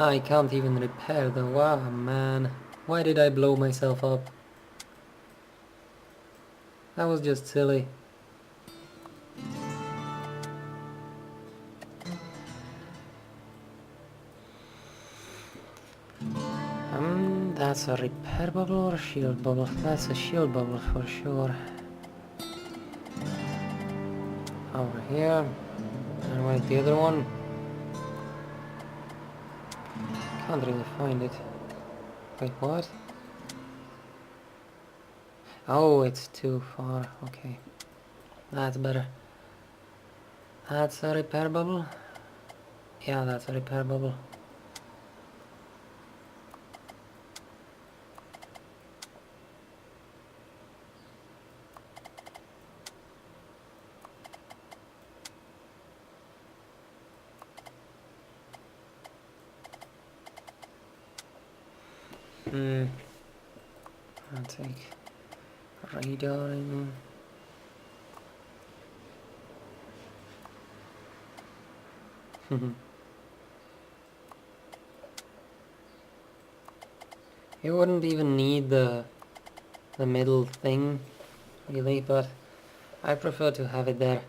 I can't even repair the wow, man. Why did I blow myself up? That was just silly. That's a repair bubble or a shield bubble? That's a shield bubble for sure. Over here. And where's the other one? Can't really find it. Wait, what? Oh, it's too far. Okay. That's better. That's a repair bubble? Yeah, that's a repair bubble. I'll take radar in. You wouldn't even need the middle thing, really, but I prefer to have it there.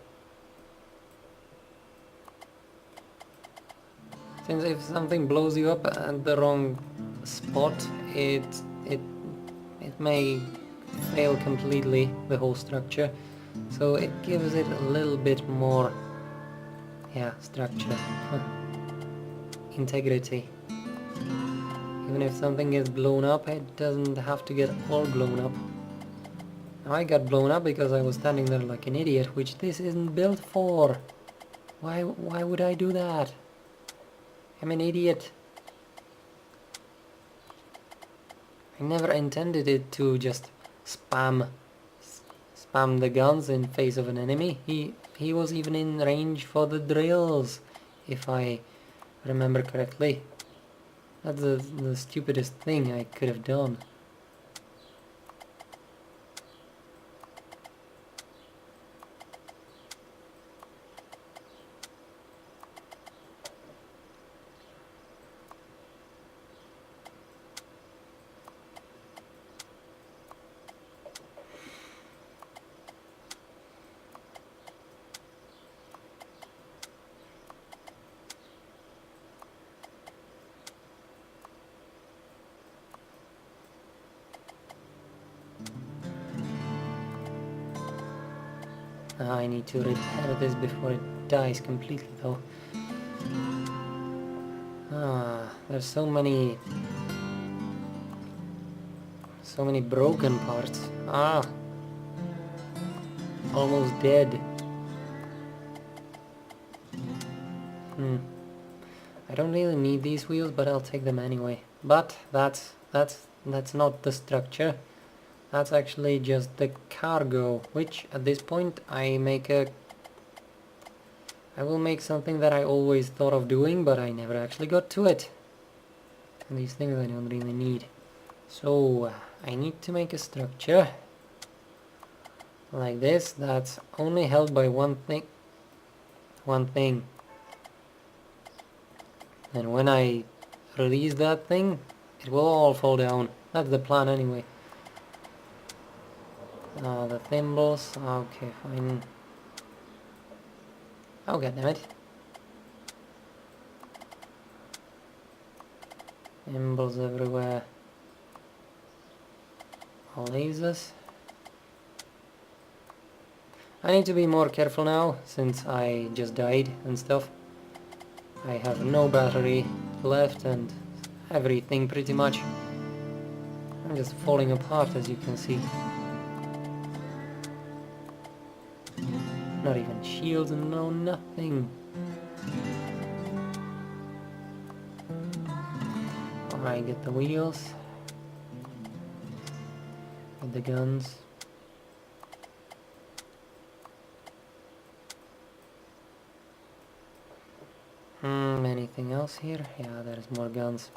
Since if something blows you up at the wrong spot, it it may fail completely, the whole structure. So it gives it a little bit more, yeah, structure, integrity. Even if something gets blown up, it doesn't have to get all blown up. Now I got blown up because I was standing there like an idiot, which this isn't built for. Why would I do that? I'm an idiot. I never intended it to just spam the guns in face of an enemy. He was even in range for the drills, if I remember correctly. That's the stupidest thing I could have done. I need to repair this before it dies completely though. There's so many broken parts. Almost dead. I don't really need these wheels, but I'll take them anyway. But that's not the structure. That's actually just the cargo, which at this point I will make something that I always thought of doing, but I never actually got to it. And these things I don't really need. So I need to make a structure like this that's only held by one thing. And when I release that thing, it will all fall down. That's the plan anyway. The thimbles, okay, fine. Oh, goddammit. Thimbles everywhere. Lasers. I need to be more careful now, since I just died and stuff. I have no battery left and everything pretty much. I'm just falling apart, as you can see. Not even shields, no nothing. Alright, get the wheels. Get the guns. Anything else here? Yeah, there's more guns.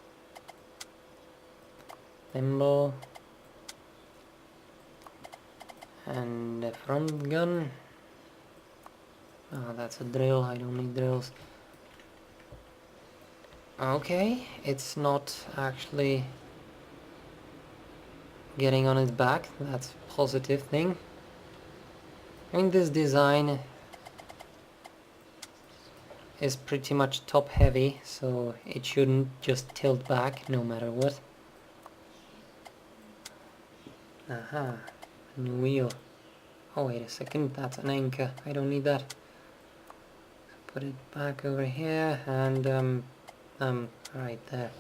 Thimble. And the front gun. That's a drill, I don't need drills. Okay, it's not actually getting on its back, that's a positive thing. I mean, this design is pretty much top heavy, so it shouldn't just tilt back no matter what. Aha, a new wheel. Oh, wait a second, that's an anchor, I don't need that. Put it back over here and right there.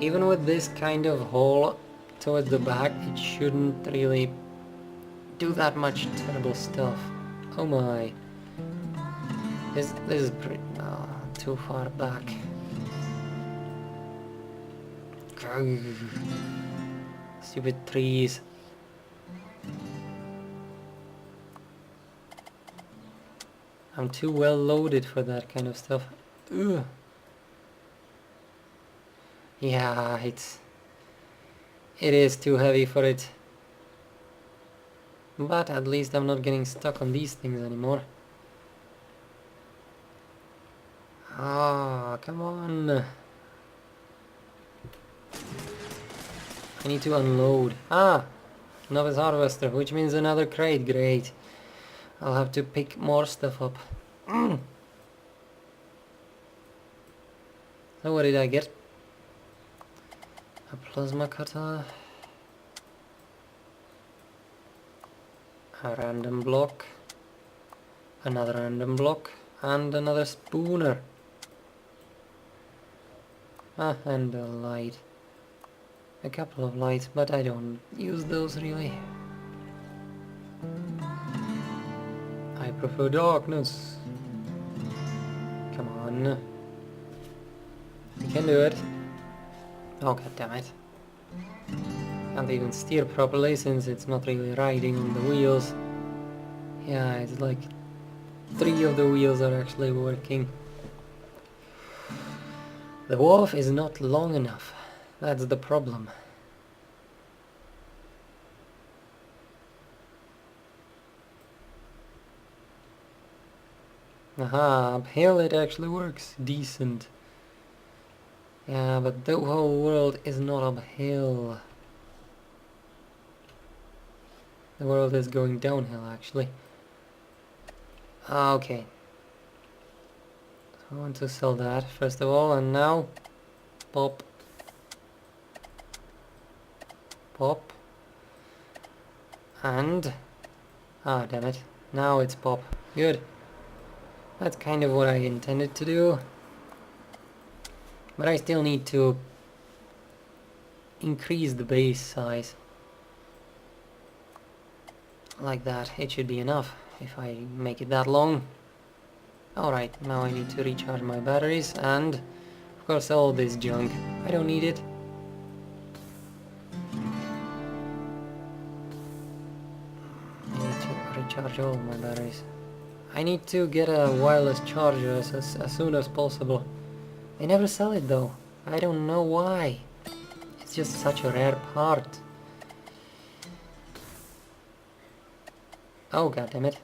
Even with this kind of hole towards the back, it shouldn't really do that much terrible stuff. Oh my. This is pretty too far back. Stupid trees. I'm too well loaded for that kind of stuff. Ugh. Yeah, it is too heavy for it. But at least I'm not getting stuck on these things anymore. Ah, come on. I need to unload. Ah, novice harvester, which means another crate. Great. I'll have to pick more stuff up. So what did I get? A plasma cutter. A random block. Another random block. And another spooner. Ah, and a light. A couple of lights, but I don't use those really. I prefer darkness. Come on. You can do it. Oh, god damn it. Can't even steer properly since it's not really riding on the wheels. Yeah, it's like 3 of the wheels are actually working. The wharf is not long enough. That's the problem. Aha, uphill it actually works decent. Yeah, but the whole world is not uphill. The world is going downhill actually. Okay. I want to sell that first of all, and now pop. Pop. And ah, damn it. Now it's pop. Good. That's kind of what I intended to do. But I still need to increase the base size. Like that. It should be enough if I make it that long. Alright, now I need to recharge my batteries and of course all this junk. I don't need it. I need to recharge all my batteries. I need to get a wireless charger as soon as possible. They never sell it though. I don't know why. It's just such a rare part. Oh god damn it.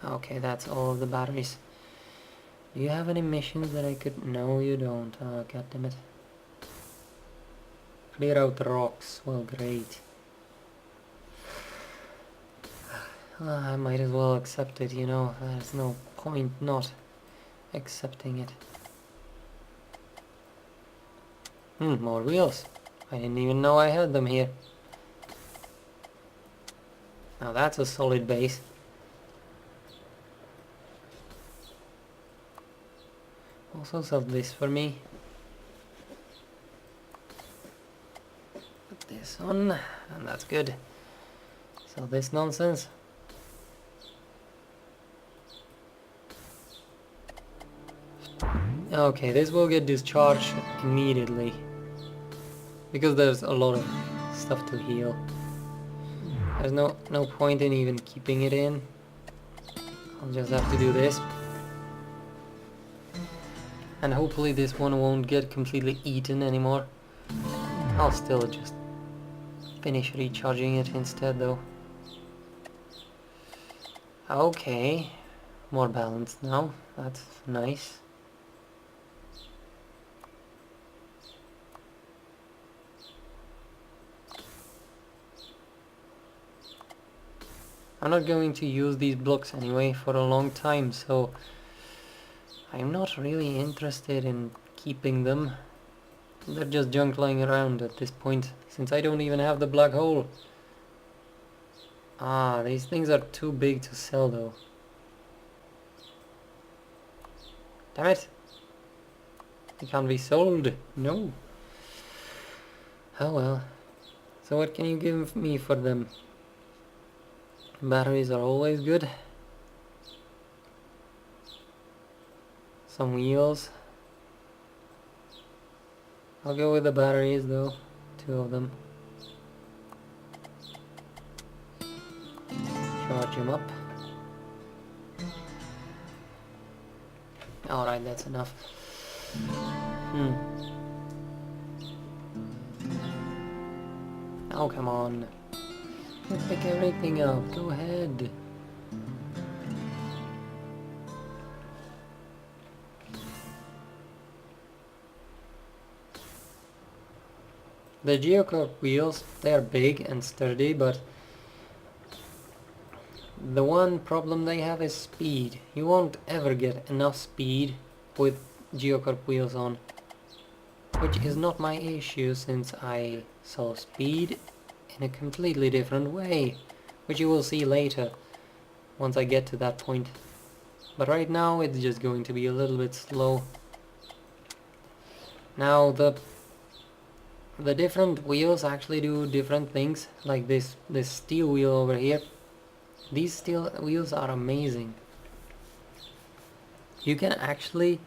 Okay, that's all of the batteries. Do you have any missions that I could... No, you don't. Oh god damn it. Clear out the rocks. Well, great. I might as well accept it, you know. There's no point not accepting it. More wheels. I didn't even know I had them here. Now that's a solid base. Also sell this for me. Put this on, and that's good. Sell this nonsense. Okay, this will get discharged immediately. Because there's a lot of stuff to heal. There's no point in even keeping it in. I'll just have to do this. And hopefully this one won't get completely eaten anymore. I'll still just finish recharging it instead though. Okay, more balanced now. That's nice. I'm not going to use these blocks anyway for a long time, so I'm not really interested in keeping them. They're just junk lying around at this point, since I don't even have the black hole. Ah, these things are too big to sell though. Damn it! They can't be sold. No. Oh well. So what can you give me for them? Batteries are always good. Some wheels. I'll go with the batteries though. 2 of them. Charge them up. Alright, that's enough. Oh, come on. Pick everything up. Go ahead. The geocorp wheels, they are big and sturdy, but the one problem they have is speed. You won't ever get enough speed with geocorp wheels on, which is not my issue since I saw speed in a completely different way, which you will see later once I get to that point. But right now it's just going to be a little bit slow. Now the different wheels actually do different things, like this steel wheel over here. These steel wheels are amazing. You can actually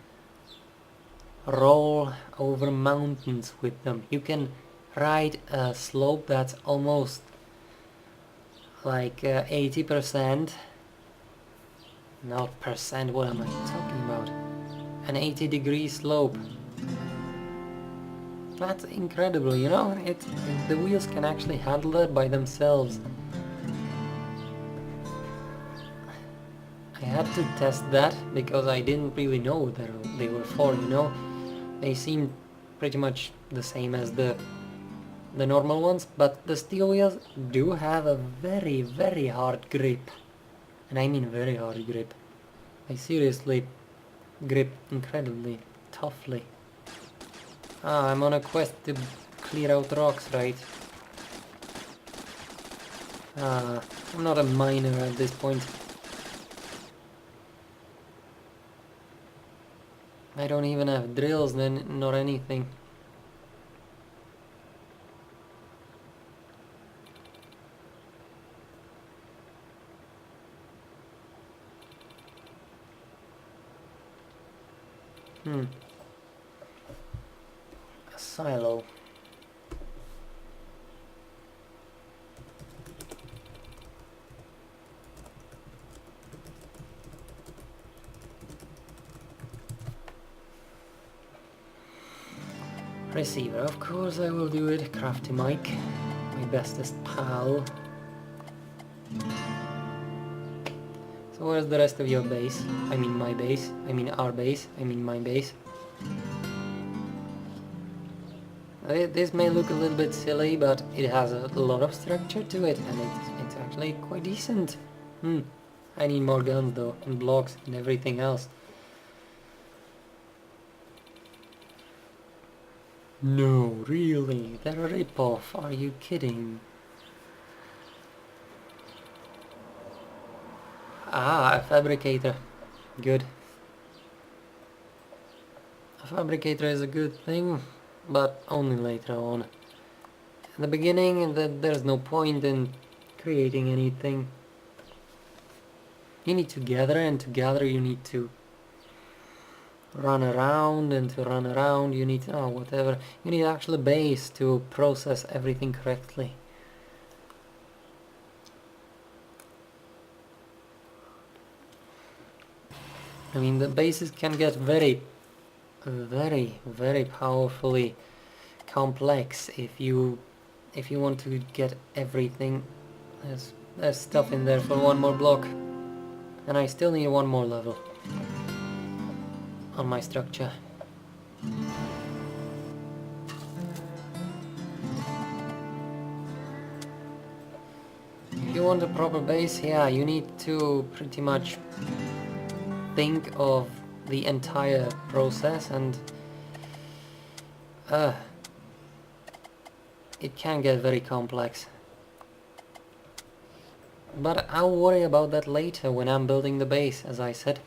roll over mountains with them. You can ride a slope that's almost like 80%, not percent, what am I talking about? An 80-degree slope. That's incredible, you know? The wheels can actually handle it by themselves. I had to test that because I didn't really know what they were for, you know? They seemed pretty much the same as the normal ones, but the steel wheels do have a very, very hard grip. And I mean very hard grip. They seriously grip incredibly toughly. Ah, I'm on a quest to clear out rocks, right? Ah, I'm not a miner at this point. I don't even have drills then, nor anything. A silo. Receiver, of course I will do it. Crafty Mike, my bestest pal. So where's the rest of your base? I mean my base. I mean our base. I mean my base. This may look a little bit silly, but it has a lot of structure to it, and it's actually quite decent. I need more guns though, and blocks and everything else. No, really? They're a rip-off. Are you kidding? Ah, a fabricator. Good. A fabricator is a good thing, but only later on. In the beginning, there's no point in creating anything. You need to gather, and to gather you need to run around, and to run around you need, whatever. You need actually a base to process everything correctly. I mean, the bases can get very, very powerfully complex if you want to get everything. There's stuff in there for one more block, and I still need one more level on my structure. If you want a proper base, yeah, you need to pretty much think of the entire process, and it can get very complex. But I'll worry about that later when I'm building the base, as I said.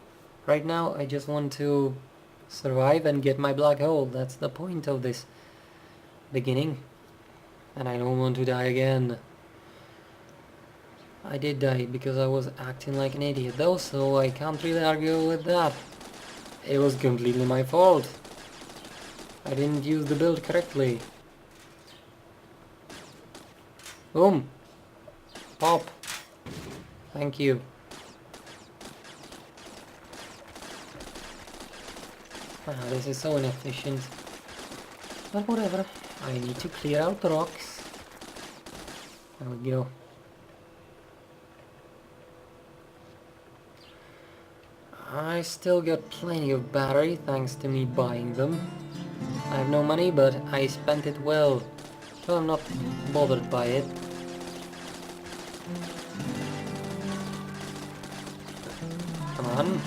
Right now I just want to survive and get my black hole. That's the point of this beginning. And I don't want to die again. I did die because I was acting like an idiot though, so I can't really argue with that. It was completely my fault. I didn't use the build correctly. Boom! Pop! Thank you. This is so inefficient. But whatever. I need to clear out the rocks. There we go. I still got plenty of battery thanks to me buying them. I have no money, but I spent it well. So I'm not bothered by it. Come on.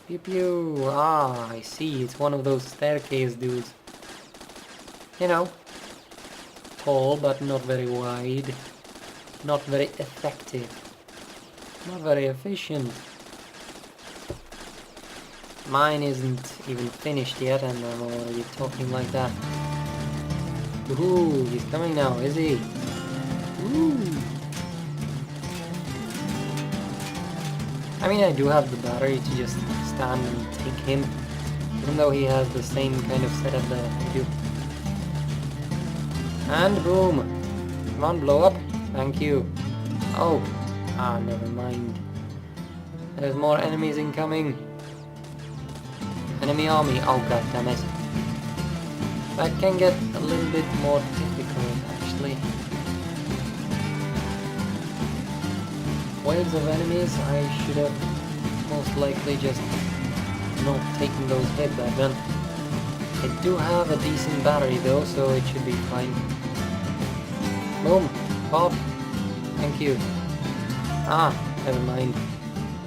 Pew pew! Ah, I see, it's one of those staircase dudes. You know, tall but not very wide. Not very effective. Not very efficient. Mine isn't even finished yet and I'm already talking like that. Ooh, he's coming now, is he? Ooh. I mean, I do have the battery to just stand and take him, even though he has the same kind of setup that I do. And boom! Come on, blow up. Thank you. Oh, never mind. There's more enemies incoming. Enemy army. Oh, god damn it. That can get a little bit more difficult, actually. Waves of enemies, I should have most likely just not taken those hits I've done. I do have a decent battery though, so it should be fine. Boom! Pop! Thank you. Ah, never mind.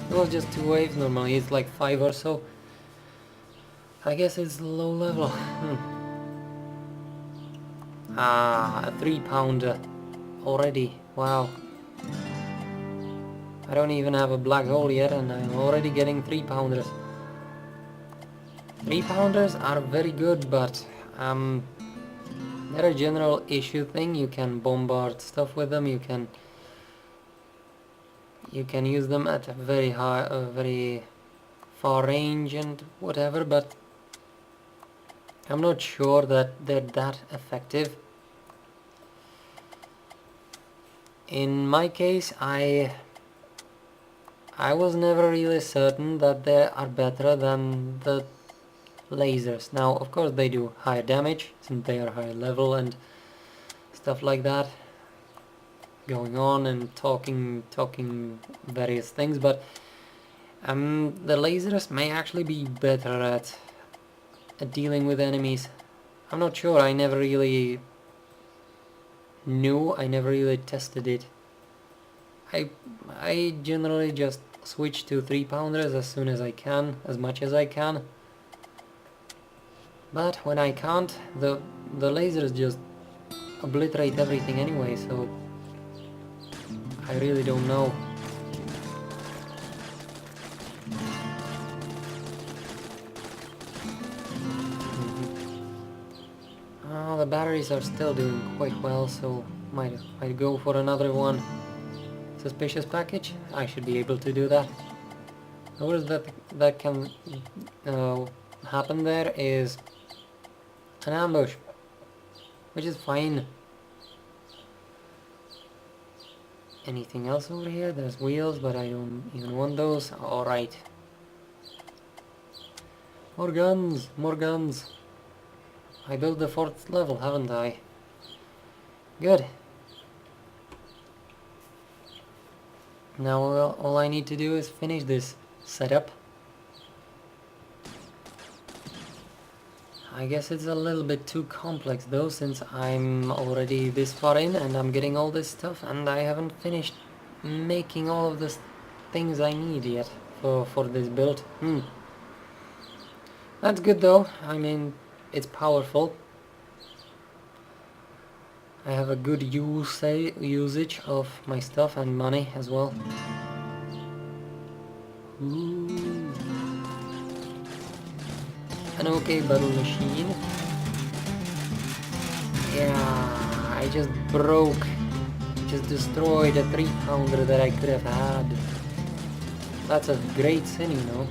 It was just 2 waves, normally it's like 5 or so. I guess it's low level. Ah, a 3-pounder already. Wow. I don't even have a black hole yet and I'm already getting 3-pounders. 3-pounders are very good, but they're a general issue thing. You can bombard stuff with them, you can use them at a very high, very far range and whatever, but I'm not sure that they're that effective. In my case, I was never really certain that they are better than the lasers. Now, of course, they do higher damage since they are higher level and stuff like that, going on and talking various things, but the lasers may actually be better at dealing with enemies. I'm not sure. I never really knew. I never really tested it. I generally just switch to 3-pounders as soon as I can, as much as I can. But when I can't, the lasers just obliterate everything anyway, so I really don't know. The batteries are still doing quite well, so might go for another one. Suspicious package? I should be able to do that. The worst that can happen there is an ambush, which is fine. Anything else over here? There's wheels, but I don't even want those. Alright. More guns! More guns! I built the 4th level, haven't I? Good. Now all I need to do is finish this setup. I guess it's a little bit too complex though, since I'm already this far in and I'm getting all this stuff and I haven't finished making all of the things I need yet for this build. That's good though. I mean, it's powerful. I have a good usage of my stuff and money as well. Ooh. An okay battle machine. Yeah, I just destroyed a 3-pounder that I could have had. That's a great sin, you know.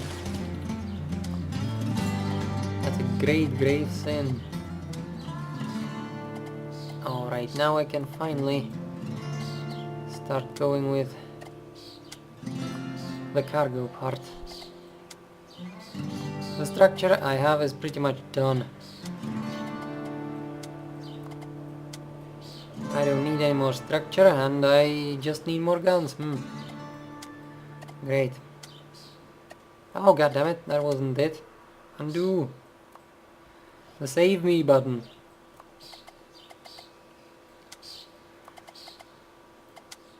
That's a great sin. Alright, now I can finally start going with the cargo part. The structure I have is pretty much done. I don't need any more structure and I just need more guns. Great. Oh goddammit, that wasn't it. Undo. The save me button.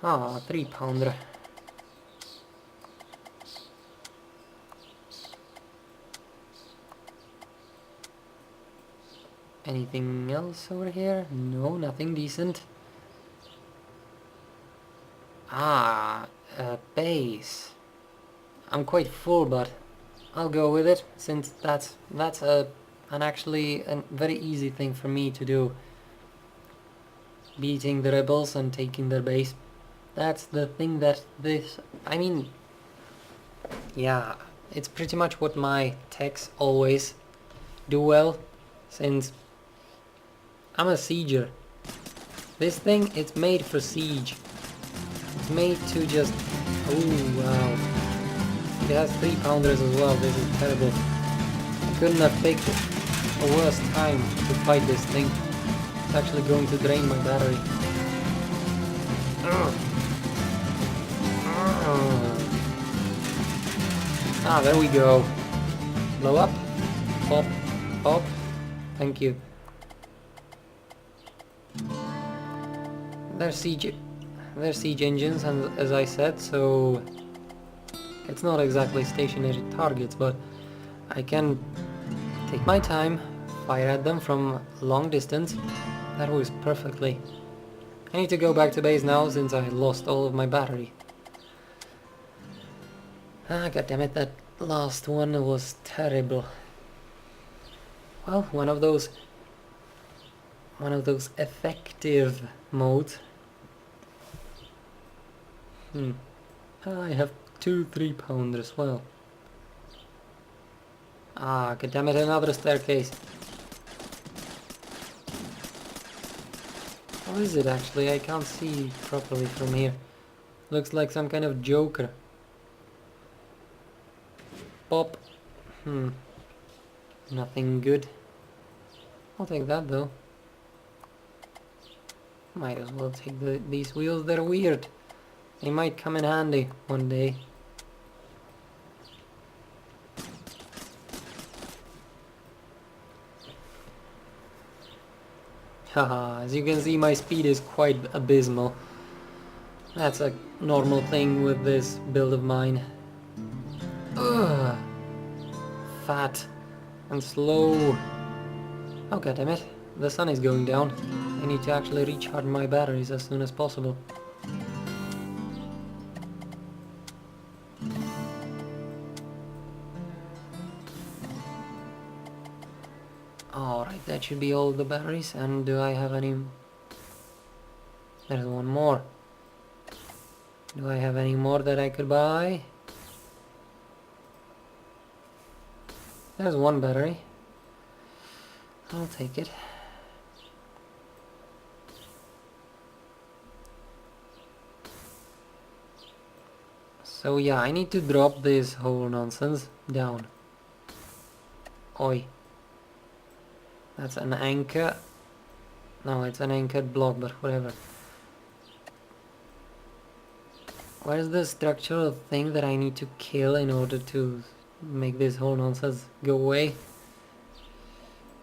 Ah, 3-pounder. Anything else over here? No, nothing decent. Ah, a base. I'm quite full, but I'll go with it since that's actually a very easy thing for me to do. Beating the rebels and taking their base. That's the thing that I mean, yeah, it's pretty much what my techs always do well, since I'm a sieger. This thing, it's made for siege. It's made to just... Oh, wow. It has 3-pounders as well, this is terrible. I couldn't have picked a worse time to fight this thing. It's actually going to drain my battery. Ah, there we go. Blow up. Pop. Pop. Thank you. They're siege engines, and as I said, so it's not exactly stationary targets, but I can take my time, fire at them from long distance. That works perfectly. I need to go back to base now since I lost all of my battery. Ah, goddammit, that last one was terrible. Well, one of those effective modes. I have 2 3-pounders as well. Ah, goddammit, another staircase. What is it actually? I can't see properly from here. Looks like some kind of joker. Pop. Nothing good. I'll take that though. Might as well take these wheels, they're weird. They might come in handy one day. Haha, as you can see my speed is quite abysmal. That's a normal thing with this build of mine. Ugh. Fat and slow. Oh goddammit, the sun is going down. I need to actually recharge my batteries as soon as possible. Alright, that should be all the batteries. And do I have any... There's one more. Do I have any more that I could buy? There's one battery. I'll take it. So yeah, I need to drop this whole nonsense down. Oi. That's an anchor. No, it's an anchored block, but whatever. Where's the structural thing that I need to kill in order to make this whole nonsense go away?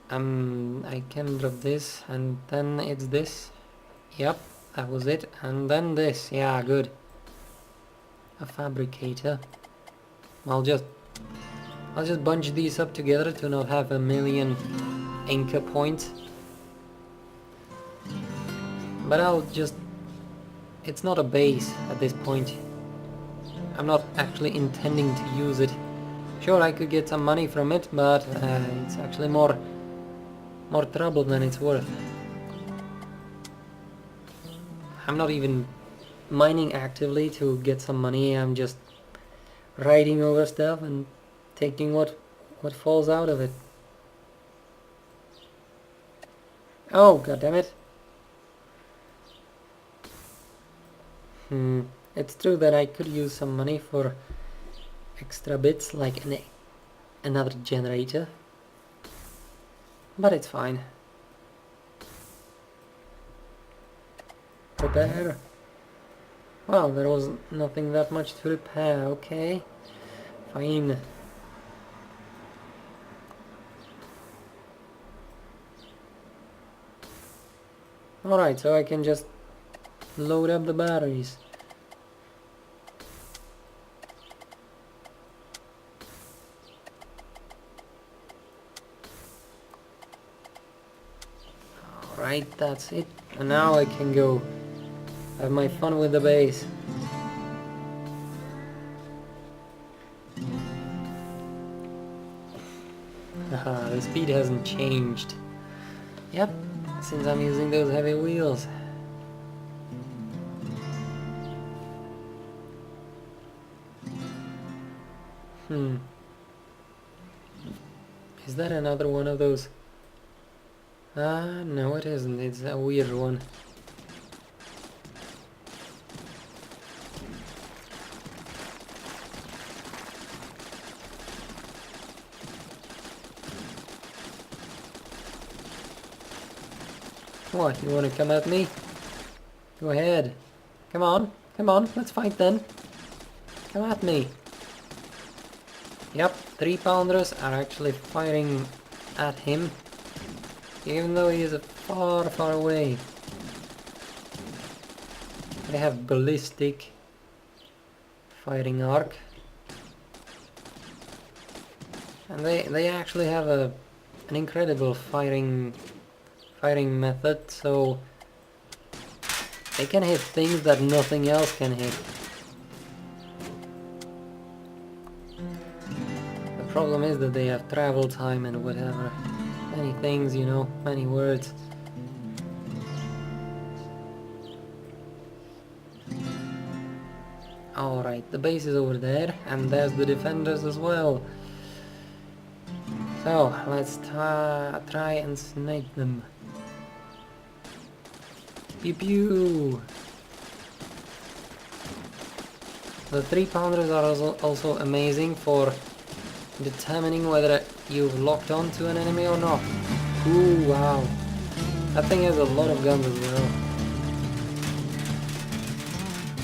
I can drop this, and then it's this. Yep, that was it. And then this. Yeah, good. A fabricator. I'll just bunch these up together to not have a million anchor points. But it's not a base at this point. I'm not actually intending to use it. Sure, I could get some money from it, but it's actually more trouble than it's worth. I'm not even mining actively to get some money. I'm just writing over stuff and taking what falls out of it. Oh, goddammit. It's true that I could use some money for extra bits like another generator, but it's fine. Repair. Well, there was nothing that much to repair, okay. Fine. Alright, so I can just load up the batteries. Alright, that's it. And now I can go have my fun with the base. Haha, the speed hasn't changed. Yep, since I'm using those heavy wheels. Is that another one of those? No it isn't, it's a weird one. What, you wanna come at me? Go ahead. Come on, let's fight then. Come at me. Yep, 3-pounders are actually firing at him, even though he is far, far away. They have ballistic firing arc, and they actually have an incredible firing method, so they can hit things that nothing else can hit. The problem is that they have travel time and whatever. Many things, you know, many words. Alright, the base is over there, and there's the defenders as well. So, let's try and snipe them. Pew pew! The 3-pounders are also amazing for determining whether you've locked on to an enemy or not. Ooh, wow. That thing has a lot of guns as well.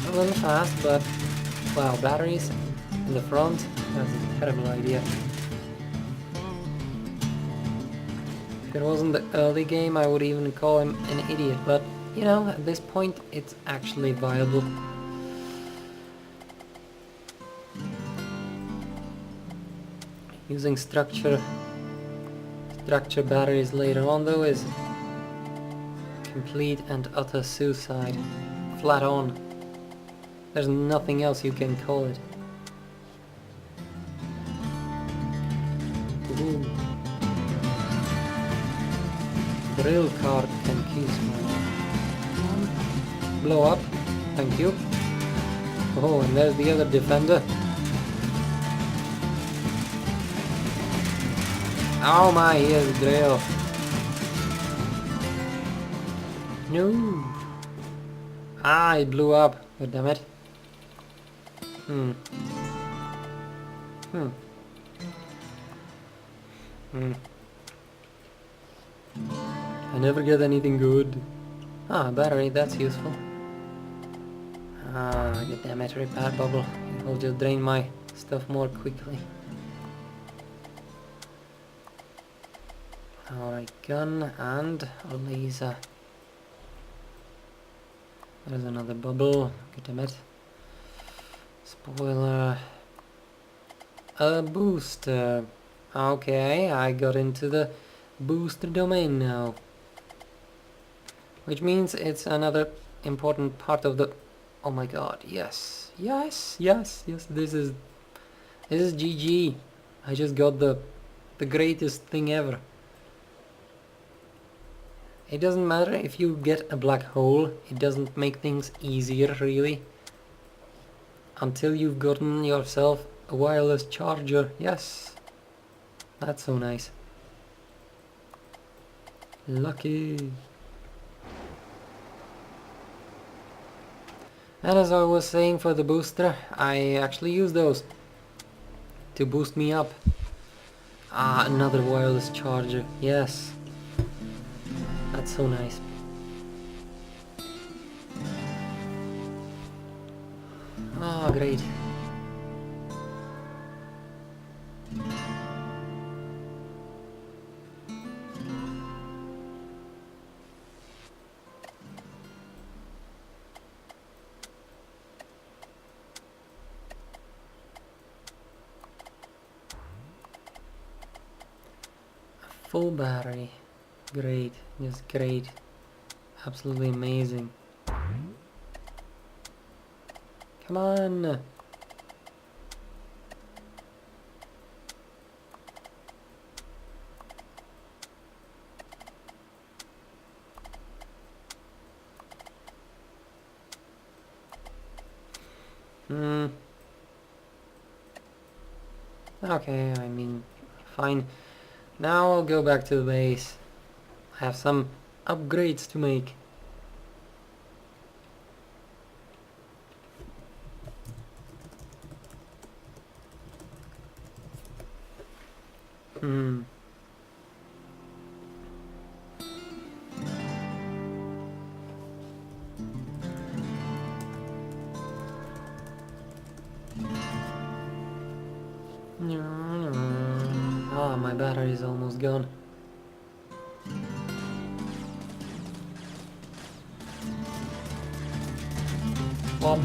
A little fast, but wow, batteries in the front, that's a terrible idea. If it wasn't the early game, I would even call him an idiot, but you know, at this point it's actually viable. Using structure batteries later on though is complete and utter suicide. Flat on. There's nothing else you can call it. Ooh. Drill card can kiss my... Blow up. Thank you. Oh, and there's the other defender. Oh my, here's the drill. No. Ah, it blew up. God damn it. I never get anything good. Ah, battery, that's useful. Ah, god damn it, repair bubble. It will just drain my stuff more quickly. Alright, gun and a laser. There's another bubble. God damn it. Spoiler. A booster. Okay, I got into the booster domain now. Which means it's another important part of the... Oh my god, yes. Yes, this is GG. I just got the greatest thing ever. It doesn't matter if you get a black hole, it doesn't make things easier really. Until you've gotten yourself a wireless charger. Yes. That's so nice. Lucky. And as I was saying for the booster, I actually use those to boost me up. Ah, another wireless charger. Yes. That's so nice. Ah, great. Full battery. Great. Just great. Absolutely amazing. Come on. Okay, I mean, fine. Now I'll go back to the base. I have some upgrades to make. Hmm. Ah, my battery is almost gone. Pop.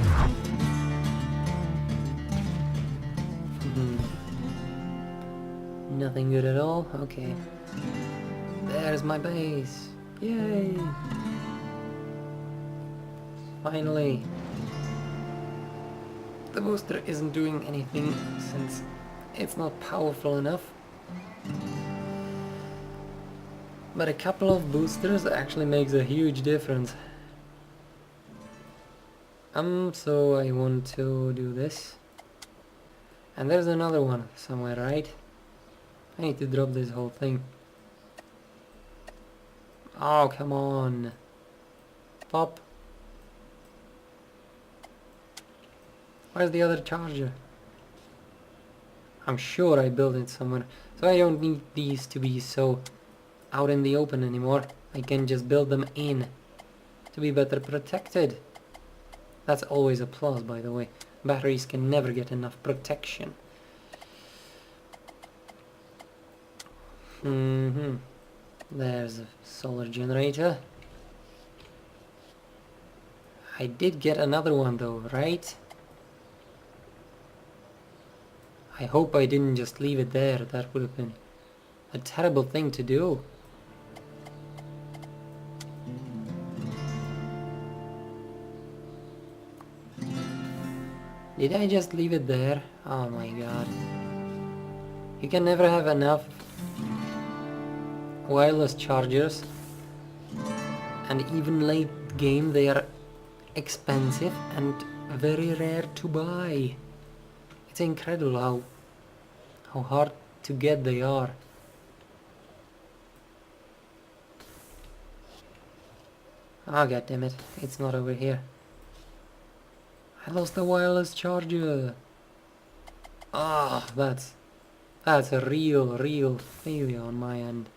Nothing good at all. Okay. There's my base. Yay! Finally. The booster isn't doing anything since it's not powerful enough. But a couple of boosters actually makes a huge difference. So I want to do this. And there's another one somewhere, right? I need to drop this whole thing. Oh, come on. Pop. Where's the other charger? I'm sure I built it somewhere. So I don't need these to be so out in the open anymore. I can just build them in to be better protected. That's always a plus, by the way. Batteries can never get enough protection. There's a solar generator. I did get another one though, right? I hope I didn't just leave it there. That would have been a terrible thing to do. Did I just leave it there? Oh my god. You can never have enough wireless chargers, and even late game they are expensive and very rare to buy. It's incredible how hard to get they are. Ah, god damn it, it's not over here. I lost the wireless charger. Ah, that's a real failure on my end.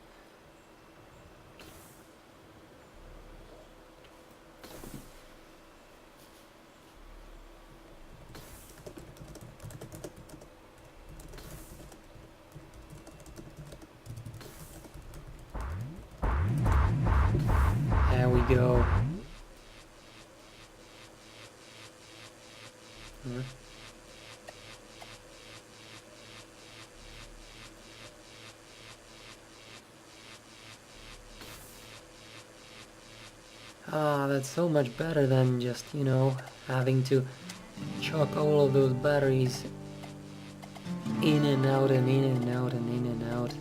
There we go. Ah, that's so much better than just, you know, having to chuck all of those batteries in and out and in and out and in and out.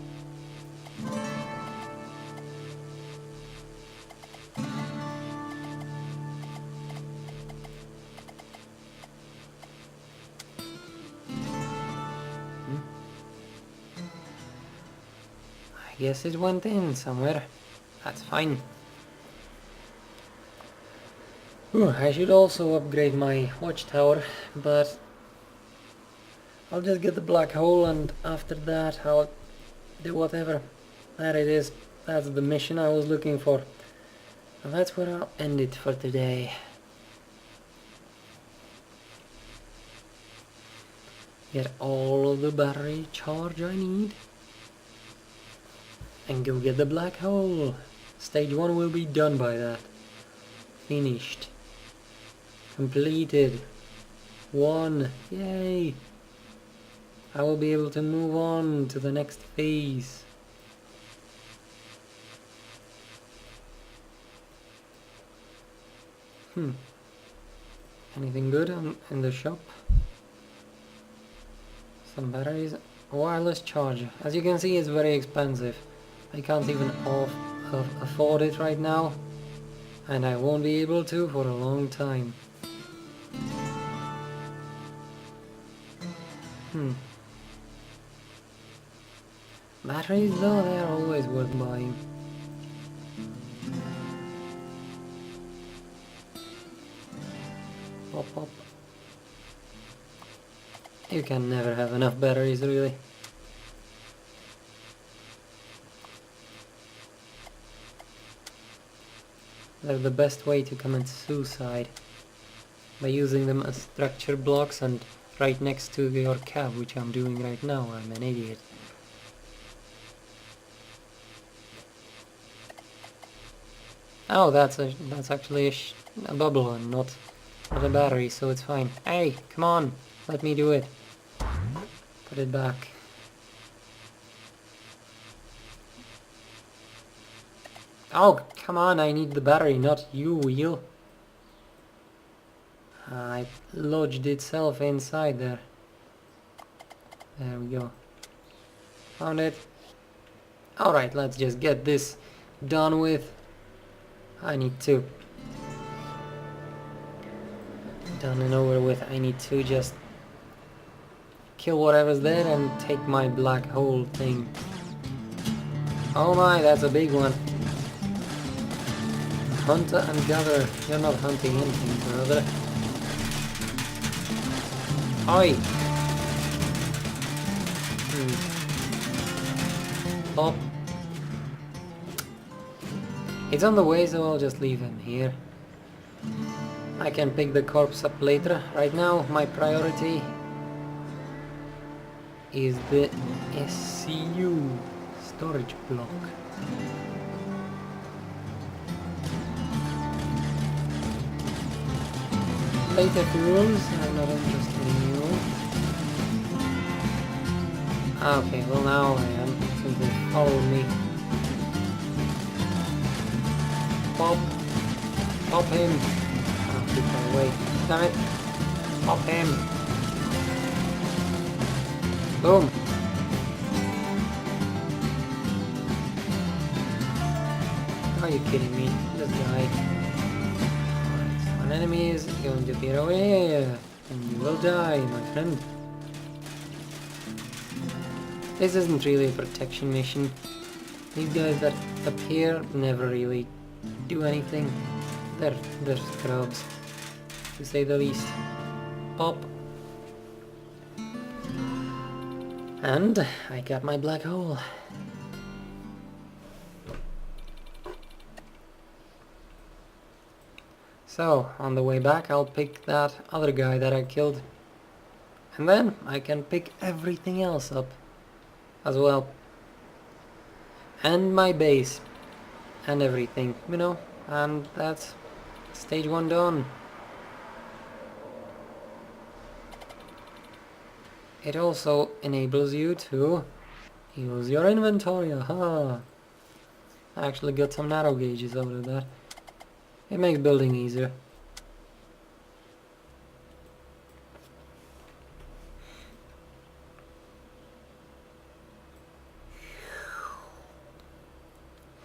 I guess it went in somewhere. That's fine. Ooh, I should also upgrade my watchtower, but I'll just get the black hole and after that I'll do whatever that it is. That's the mission I was looking for. And that's where I'll end it for today. Get all of the battery charge I need. And go get the black hole. Stage 1 will be done by that. Finished. Completed. 1. Yay! I will be able to move on to the next phase. Anything good in the shop? Some batteries. A wireless charger. As you can see, it's very expensive. I can't even afford it right now. And I won't be able to for a long time. Batteries though, they are always worth buying. Pop, pop. You can never have enough batteries, really. They're the best way to commit suicide. By using them as structure blocks and right next to your cab, which I'm doing right now. I'm an idiot. Oh, that's actually a bubble and not a battery, so it's fine. Hey, come on, let me do it. Put it back. Oh, come on, I need the battery, not you, wheel. It lodged itself inside there. There we go. Found it. Alright, let's just get this done with. I need to. Done and over with. I need to just kill whatever's there and take my black hole thing. Oh my, that's a big one. Hunter and gatherer. You're not hunting anything, brother. Oi! Pop. It's on the way, so I'll just leave him here. I can pick the corpse up later. Right now, my priority is the SCU storage block. Later fuels, I'm not interested in you. Okay, well now I am, since they followed me. Pop! Pop him! Oh, too far away. Damn it! Pop him! Boom! Are you kidding me? Just die. Alright, so an enemy is going to appear over here, and you will die, my friend. This isn't really a protection mission. These guys that appear never really do anything. They're scrubs, to say the least. Pop. And I got my black hole. So, on the way back I'll pick that other guy that I killed. And then I can pick everything else up as well. And my base. And everything, you know. And that's stage 1 done. It also enables you to use your inventory. Aha! I actually got some narrow gauges out of that. It makes building easier.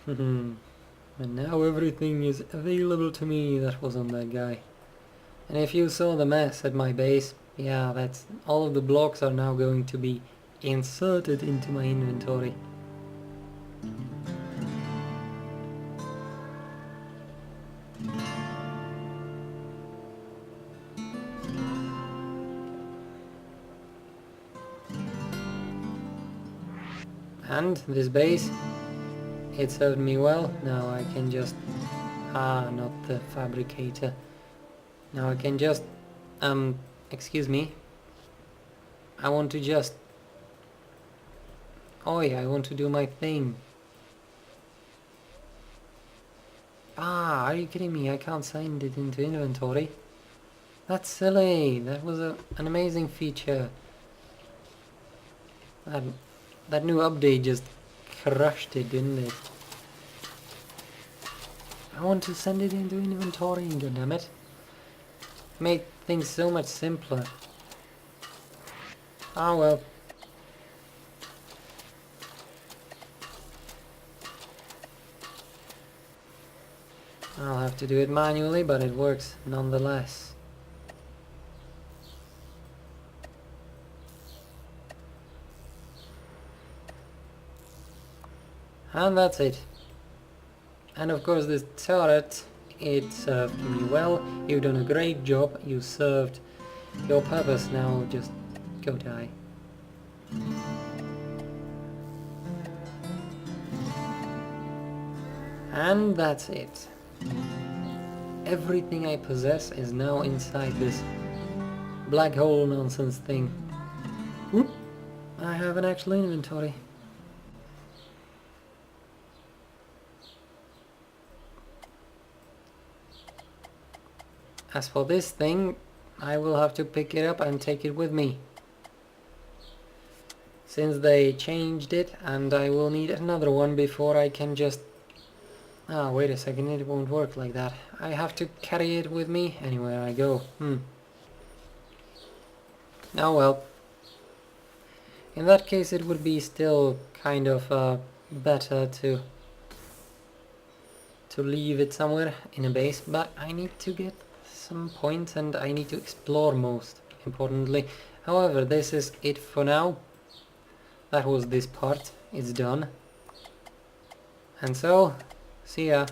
And now everything is available to me that was on that guy. And if you saw the mess at my base, yeah, that's all of the blocks are now going to be inserted into my inventory. And this base, it served me well. Now I can just... not the fabricator. Now I can just... excuse me. I want to just... Oh yeah, I want to do my thing. Are you kidding me? I can't send it into inventory. That's silly. That was an amazing feature. That new update just crushed it, didn't it? I want to send it into inventory, goddammit. Made things so much simpler. Ah well. I'll have to do it manually, but it works nonetheless. And that's it. And of course this turret, it served me well. You've done a great job. You served your purpose. Now just go die. And that's it. Everything I possess is now inside this black hole nonsense thing. Whoop! I have an actual inventory. As for this thing, I will have to pick it up and take it with me. Since they changed it, and I will need another one before I can just... wait a second, it won't work like that. I have to carry it with me anywhere I go. Oh well. In that case it would be still kind of better to leave it somewhere in a base, but I need to get some points and I need to explore most importantly. However, this is it for now. That was this part. It's done. And so, see ya.